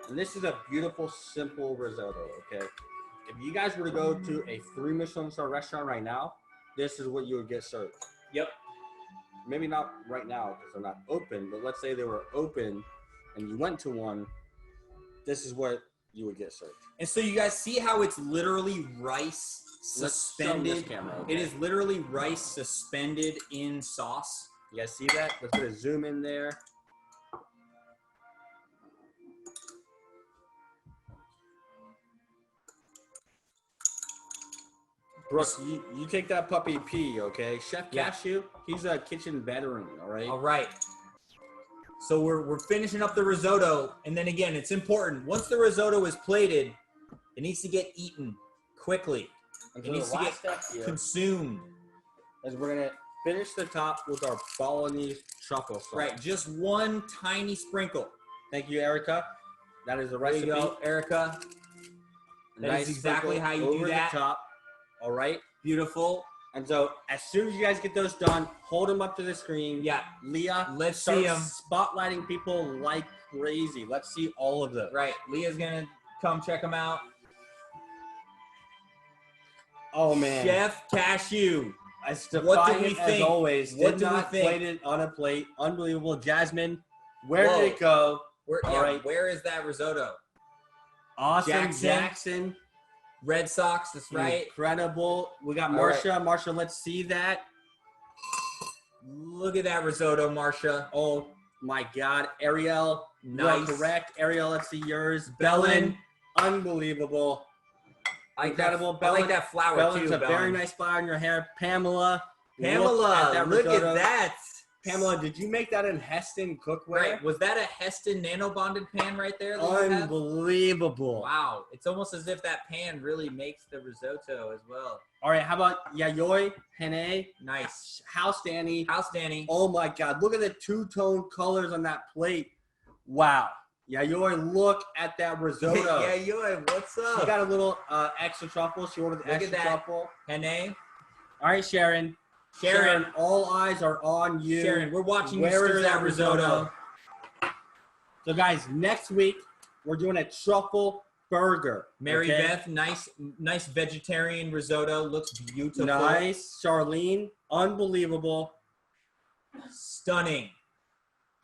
And this is a beautiful, simple risotto, okay? If you guys were to go to a 3 Michelin star restaurant right now, this is what you would get served. Yep. Maybe not right now because they're not open, but let's say they were open and you went to one, this is what you would get served. And so you guys see how it's literally rice Let's show 'em this suspended. camera, okay? It is literally rice suspended in sauce. You guys see that? Let's put a zoom in there. Brooke, you take that puppy pee, okay? Chef Yeah. Cashew, he's a kitchen veteran, all right? All right. So we're finishing up the risotto, and then again, it's important. Once the risotto is plated, it needs to get eaten quickly. And It so needs the to last get step here consumed. is we're gonna finish the top with our bolognese truffle sauce. Right, just one tiny sprinkle. Thank you, Erica. That is the There you recipe. go, Erica. That is exactly sprinkle how you do over that. the top. All right. Beautiful. And so as soon as you guys get those done, hold them up to the screen. Yeah, Leah, let's start see 'em. spotlighting people like crazy. Let's see all of them. right. Leah's gonna come check them out. Oh man, Chef Cashew. as What do we defiant as think? always. What Did do we not think? plate it on a plate. Unbelievable, Jasmine. Where Whoa. did it go? Where, All yeah, right. where is that risotto? Awesome, Jackson. Jackson. Red Sox, that's right. Incredible. We got All right. Marsha. Marsha, let's see that. Look at that risotto, Marsha. Oh my God, Ariel. You are Nice. correct. Ariel, let's see yours. Bellin. Unbelievable. I like that, Incredible. I like that flower Bellin's too. a very nice flower in your hair. Pamela. Pamela, look at risotto. that. Pamela, did you make that in Heston cookware? Right. Was that a Heston nano bonded pan right there? That you have? Unbelievable. Wow. It's almost as if that pan really makes the risotto as well. All right, how about Yayoi, Hene, Nice. House Danny? House Danny. Oh my God, look at the two-tone colors on that plate. Wow. Yayoi, look at that risotto. Yeah, yo, what's She up? got a little extra truffle. She ordered Look at extra that. truffle. Hene. All right, Sharon. Sharon. all eyes are on you. Sharon, we're watching you Where stir is that risotto. So, guys, next week we're doing a truffle burger. Mary okay? Beth, nice vegetarian risotto. Looks beautiful. Nice. Charlene, unbelievable. Stunning.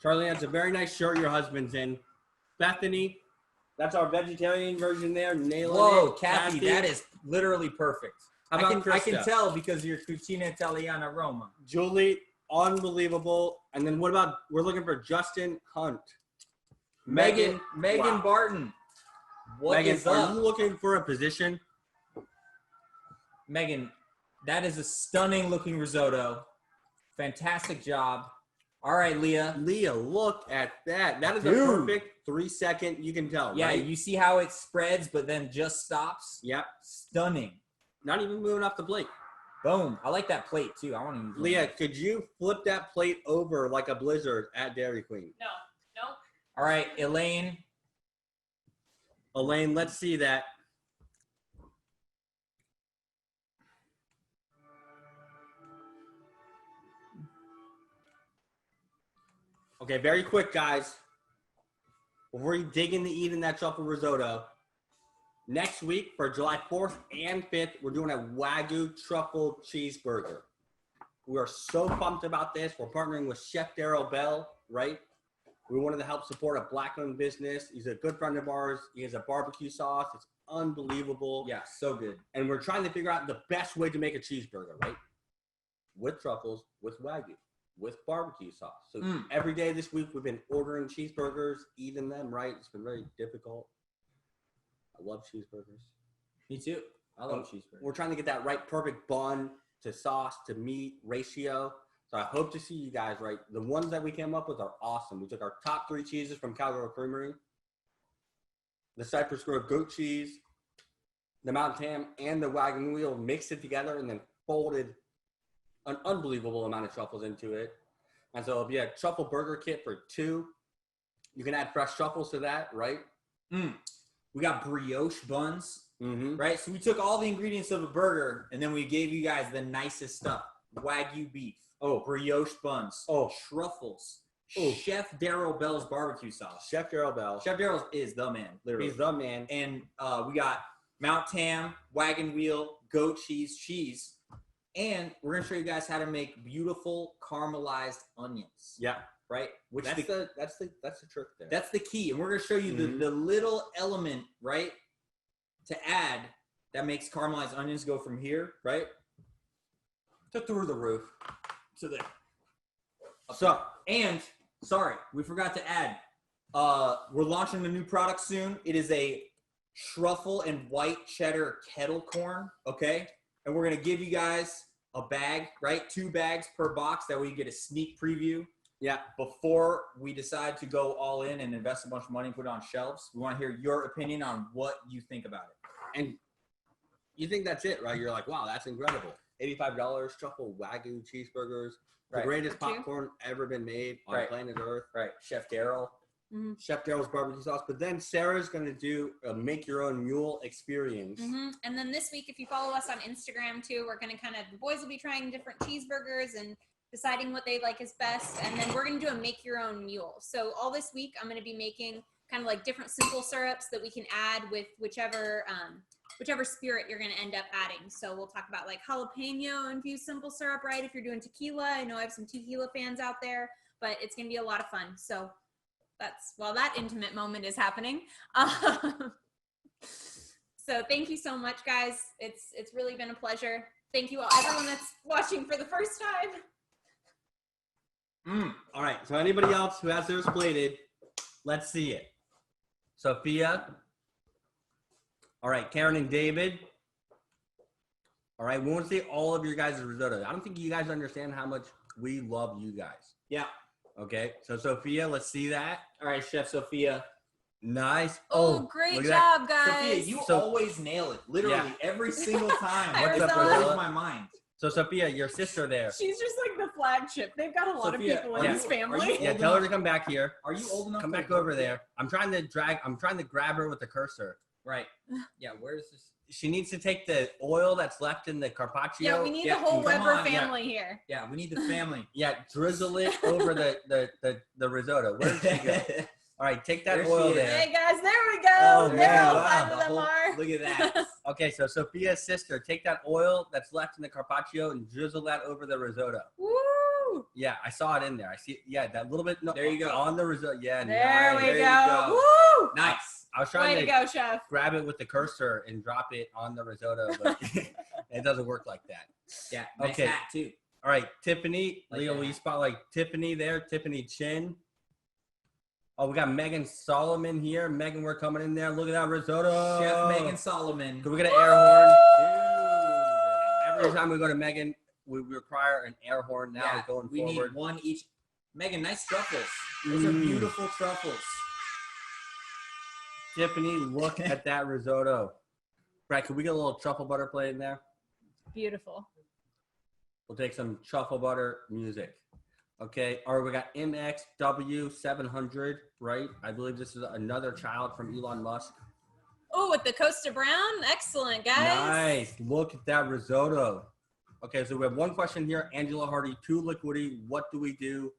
Charlene, that's a very nice shirt your husband's in. Bethany, that's our vegetarian version there. Nailing Whoa, it. Kathy, that is literally perfect. How I about can Krista? tell because you're Cucina Italiana Roma. Julie, unbelievable. And then what about, we're looking for Justin Hunt. Megan wow. Barton. What Megan, is are up? you looking for a position? Megan, that is a stunning looking risotto. Fantastic job. All right, Leah. Leah, look at that. That is a Dude. perfect 3-second. You can tell, Yeah, right? you see how it spreads but then just stops? Yep. Stunning. Not even moving off the plate. Boom. I like that plate too. I want to use one. Leah, could you flip that plate over like a blizzard at Dairy Queen? No. All right, Elaine. Elaine, let's see that. Okay, very quick, guys. Before you dig into eating that truffle risotto, next week for July 4th and 5th, we're doing a Wagyu truffle cheeseburger. We are so pumped about this. We're partnering with Chef Darryl Bell, right? We wanted to help support a Black-owned business. He's a good friend of ours. He has a barbecue sauce. It's unbelievable. Yeah, so good. And we're trying to figure out the best way to make a cheeseburger, right? With truffles, with Wagyu, with barbecue sauce. So every day this week, we've been ordering cheeseburgers, eating them, right? It's been very difficult. I love cheeseburgers. Me too. I love cheeseburgers. We're trying to get that right perfect bun to sauce to meat ratio. So I hope to see you guys, right? The ones that we came up with are awesome. We took our top 3 cheeses from Cowgirl Creamery, the Cypress Grove goat cheese, the mountain ham, and the wagon wheel, mixed it together and then folded an unbelievable amount of truffles into it. And so if you have truffle burger kit for 2, you can add fresh truffles to that, right? We got brioche buns, Mm-hmm. right? So we took all the ingredients of a burger and then we gave you guys the nicest stuff. Wagyu beef. Brioche buns. Truffles. Chef Darryl Bell's barbecue sauce. Chef Darryl Bell. Chef Darryl is the man, literally. He's the man. And we got Mount Tam, wagon wheel, goat cheese, and we're gonna show you guys how to make beautiful caramelized onions. Yeah. Right? Which That's the trick there. that's the key. And we're gonna show you the little element, right, to add that makes caramelized onions go from here, right, to through the roof. to there. So, And sorry, we forgot to add. We're launching a new product soon. It is a truffle and white cheddar kettle corn. Okay, and we're gonna give you guys a bag, right? 2 bags per box. That way you get a sneak preview. yeah. Before we decide to go all in and invest a bunch of money and put it on shelves, we want to hear your opinion on what you think about it. And you think that's it, right? You're like, wow, that's incredible. $85 truffle Wagyu cheeseburgers. The Right. greatest popcorn ever been made on Right. planet Earth. Right, Chef Darryl. Chef Daryl's barbecue sauce. But then Sarah's going to do a make your own mule experience. And then this week, if you follow us on Instagram too, we're going to the boys will be trying different cheeseburgers and deciding what they like is best. And then we're going to do a make your own mule. So all this week, I'm going to be making kind of like different simple syrups that we can add with whichever spirit you're going to end up adding. So we'll talk about like jalapeno infused simple syrup, right? If you're doing tequila, I know I have some tequila fans out there, but it's going to be a lot of fun. So that's while that intimate moment is happening. So thank you so much, guys. It's really been a pleasure. Thank you all, everyone that's watching for the first time. All right. So anybody else who has theirs plated, let's see it. Sophia. All right. Karen and David. All right. We want to see all of your guys' risotto. I don't think you guys understand how much we love you guys. Yeah. Okay. So Sophia, let's see that. All right, Chef Sophia. Nice. Oh, great look at that. job, guys. Sophia, you always nail it. Literally every single time. Hi, What Rosella. blows my mind. So Sophia, your sister there. She's just like the flagship. They've got a lot Sophia, of people in yeah. this Are family. you- Yeah, tell her to come back here. Are you old enough? Come to back work over here? there. I'm trying to grab her with the cursor. Right. Yeah, where is this? She needs to take the oil that's left in the carpaccio. Yeah, we need Yeah, the whole come Weber on, yeah. family here. Yeah, we need the family. Yeah, drizzle it over the risotto. Where did she go? All right, take that There she oil is. there. Hey guys, there we go. Oh, there man, all wow, 5 of the them whole- are. Look at that. Okay, so Sophia's sister, take that oil that's left in the carpaccio and drizzle that over the risotto. Woo! Yeah, I saw it in there. I see. Yeah, that little bit. No, There you go. On the risotto. Yeah, There nice. we There you go. go. Woo! Nice. I was Way trying to to go, chef. grab it with the cursor and drop it on the risotto, but it doesn't work like that. Yeah, nice Okay. hat too. All right, Tiffany. Like Leo, that. will you spotlight Tiffany there? Tiffany Chin. Oh, we got Megan Solomon here. Megan, we're coming in there. Look at that risotto. Chef Megan Solomon. Can we get an air horn? Every time we go to Megan, we require an air horn now Yeah, going we forward. need one each. Megan, nice truffles. Those are beautiful truffles. Tiffany, look at that risotto. Brett, can we get a little truffle butter plate in there? Beautiful. We'll take some truffle butter music. Okay, all right, we got MXW700, right? I believe this is another child from Elon Musk. Oh, with the Costa Brown. Excellent, guys. Nice. Look at that risotto. Okay, so we have one question here. Angela Hardy, 2 liquidy. What do we do?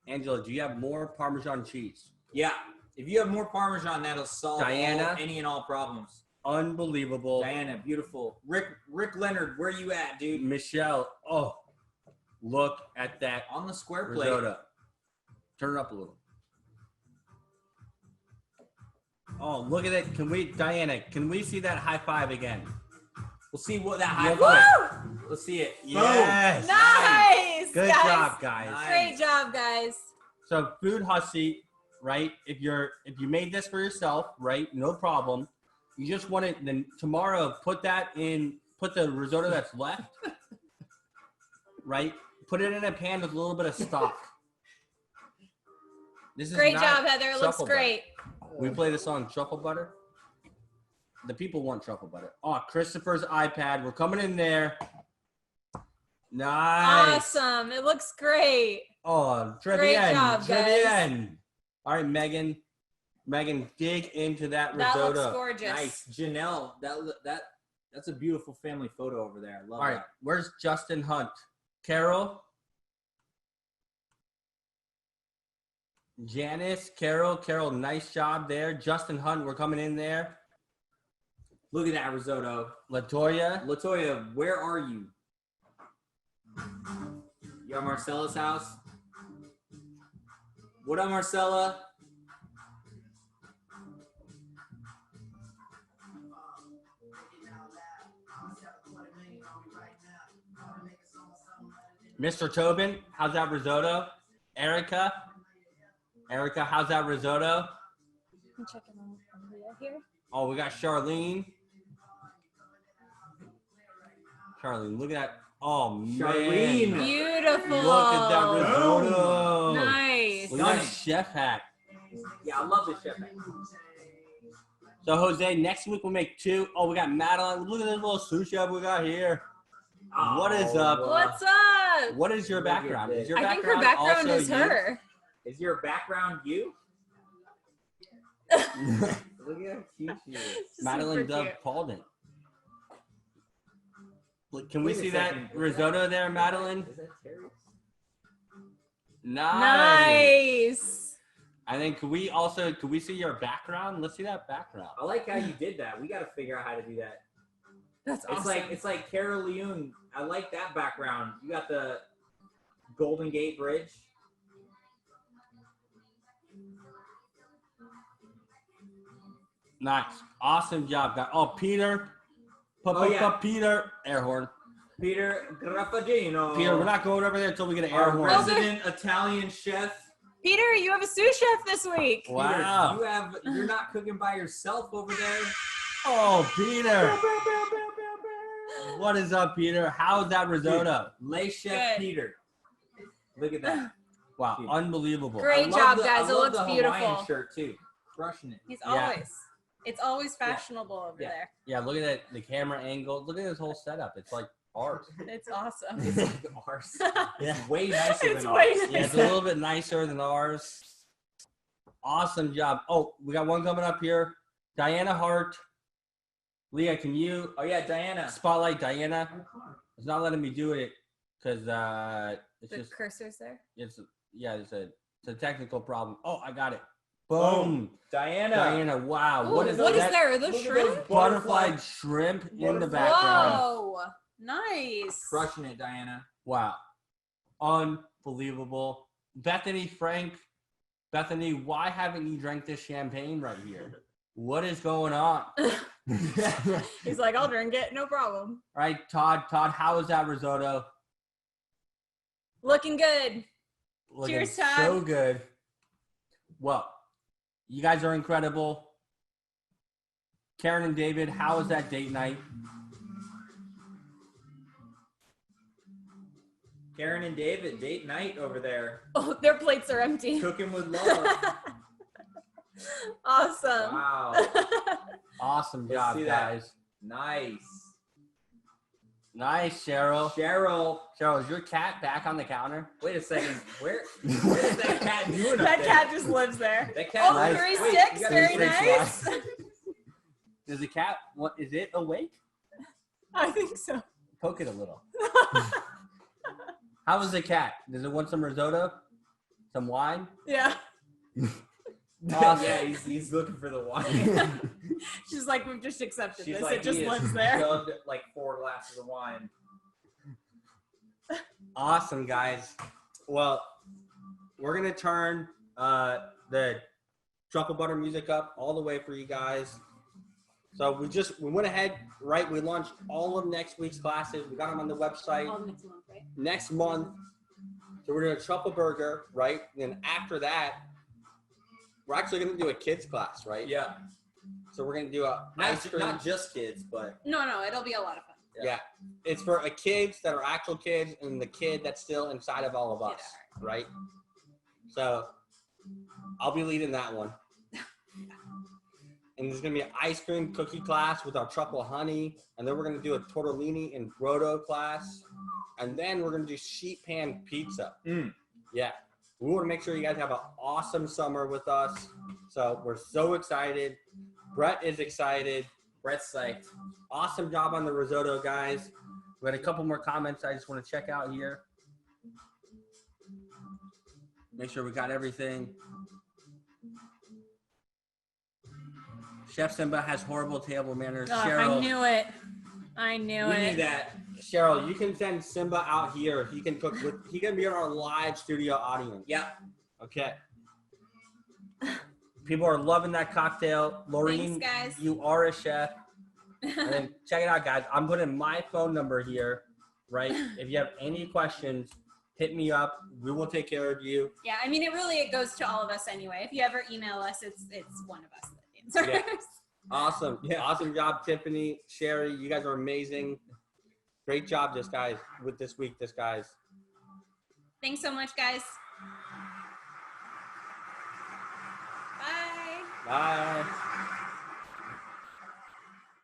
Angela, do you have more Parmesan cheese? Yeah. If you have more Parmesan, that'll solve Diana? any and all problems. Unbelievable. Diana, beautiful. Rick Leonard, where you at, dude? Michelle, oh, look at that On the square plate. risotto. Turn it up a little. Oh, look at it. Diana, can we see that high five again? We'll see what that high Look five. Let's see it. Yes. Nice. Good guys. job, guys. Nice. Great job, guys. So Food Hussy, right? If you made this for yourself, right? No problem. You just want it. Then tomorrow, put the risotto that's left, right? Put it in a pan with a little bit of stock. This is Great not job, Heather. It looks truffle butter. great. We play the song Truffle Butter. The people want truffle butter. Oh, Christopher's iPad. We're coming in there. Nice. Awesome. It looks great. Oh, Great Trevian. job, guys. Trevian. All right, Megan. Megan, dig into that That risotto. looks gorgeous. Nice. Janelle, that's a beautiful family photo over there. I love All right, that. where's Justin Hunt? Carol? Janice, Carol, nice job there. Justin Hunt, we're coming in there. Look at that risotto. Latoya, Latoya, where are you? You at Marcella's house? What up, Marcella? Mr. Tobin, how's that risotto? Erica, how's that risotto? I'm checking on Leah here. Oh, we got Charlene. Charlene, look at that. Oh, man. Charlene. Beautiful. Look at that risotto. Nice. Look at that chef hat. Yeah, I love this chef. So, Jose, next week we'll make 2. Oh, we got Madeline. Look at this little sous chef we got here. What is up? What's up? What is your background? Is your I think her background is her. Is your background you? Look at how cute she is. Madeline Super Dove cute. called it. Look, can we Wait a see second. that risotto there, Madeline? Is that Terry? Nice. And then could we see your background? Let's see that background. I like how you did that. We got to figure out how to do that. That's awesome. It's like Carol Leung. I like that background. You got the Golden Gate Bridge. Nice. Awesome job, guys. Oh, Peter. Peter. Air horn. Peter Graffagino. Peter, we're not going over there until we get an air Our horn. resident Italian chef. Peter, you have a sous chef this week. Wow. Peter, you're not cooking by yourself over there. Oh, Peter. What is up, Peter? How's that risotto? Lay Chef Good. Peter. Look at that. Wow, Dude. unbelievable. Great I love job, the- guys. I It love looks the beautiful. Hawaiian shirt too. Crushing it. He's Yeah. always. It's always fashionable over Yeah. there. Yeah, look at that, the camera angle. Look at this whole setup. It's like art. It's awesome. It's like ours. Yeah. It's way nicer It's than way ours. nicer. Yeah, it's a little bit nicer than ours. Awesome job. Oh, we got one coming up here. Diana Hart. Leah, can you Oh yeah, Diana. spotlight Diana? It's not letting me do it because it's The just cursor's there. it's a technical problem. Oh, I got it. Boom. Diana. Diana, wow. Ooh, what is what is that? there? The Look at shrimp? those Butterfly shrimp in the background. Whoa. Nice. Crushing it, Diana. Wow. Unbelievable. Bethany Frank. Bethany, why haven't you drank this champagne right here? What is going on? He's like, I'll drink it. No problem. Right, Todd. Todd, how is that risotto? Looking good. Looking Cheers, Todd. so good. Well, you guys are incredible. Karen and David, how was that date night? Karen and David, date night over there. Oh, their plates are empty. Cooking with love. Awesome. Wow. Awesome Let's job, see that. guys. Nice. Nice, Cheryl. Cheryl. Cheryl, is your cat back on the counter? Wait a second. Where is that cat doing up That there? cat just lives there. That cat. Oh, Nice. 3 Wait, sticks. you got Very three nice. sticks Is the cat, what, is it awake? I think so. Poke it a little. How is the cat? Does it want some risotto? Some wine? Yeah. Awesome. Yeah, he's looking for the wine. She's like, we've just accepted She's this. like, It just he has lives there. chugged like 4 glasses of wine. Awesome, guys. Well, we're going to turn the truffle butter music up all the way for you guys. So we went ahead, right? We launched all of next week's classes. We got them on the website. All next month, right? Next month. So we're doing a truffle burger, right? And then after that, we're actually going to do a kids class, right? Yeah. So we're going to do a ice cream. Not just kids, but No, it'll be a lot of fun. Yeah. It's for kids that are actual kids and the kid that's still inside of all of us, right? So I'll be leading that one. And there's going to be an ice cream cookie class with our truffle honey. And then we're going to do a tortellini and brodo class. And then we're going to do sheet pan pizza. Yeah. We want to make sure you guys have an awesome summer with us. So we're so excited. Brett is excited. Brett's psyched. Awesome job on the risotto, guys. We had a couple more comments I just want to check out here. Make sure we got everything. Chef Simba has horrible table manners. Oh, Cheryl, I knew it. I knew We it. knew that. Cheryl, you can send Simba out here. He can cook with. He can be in our live studio audience. Yeah. Okay. People are loving that cocktail. Laureen, Thanks, guys. you are a chef. And then check it out, guys. I'm putting my phone number here, right? If you have any questions, hit me up. We will take care of you. Yeah, I mean, it goes to all of us anyway. If you ever email us, it's one of us that answers. Yeah. Awesome. Yeah. Awesome job, Tiffany, Sherry. You guys are amazing. Great job, guys, with this week, guys. Thanks so much, guys. Bye. Bye.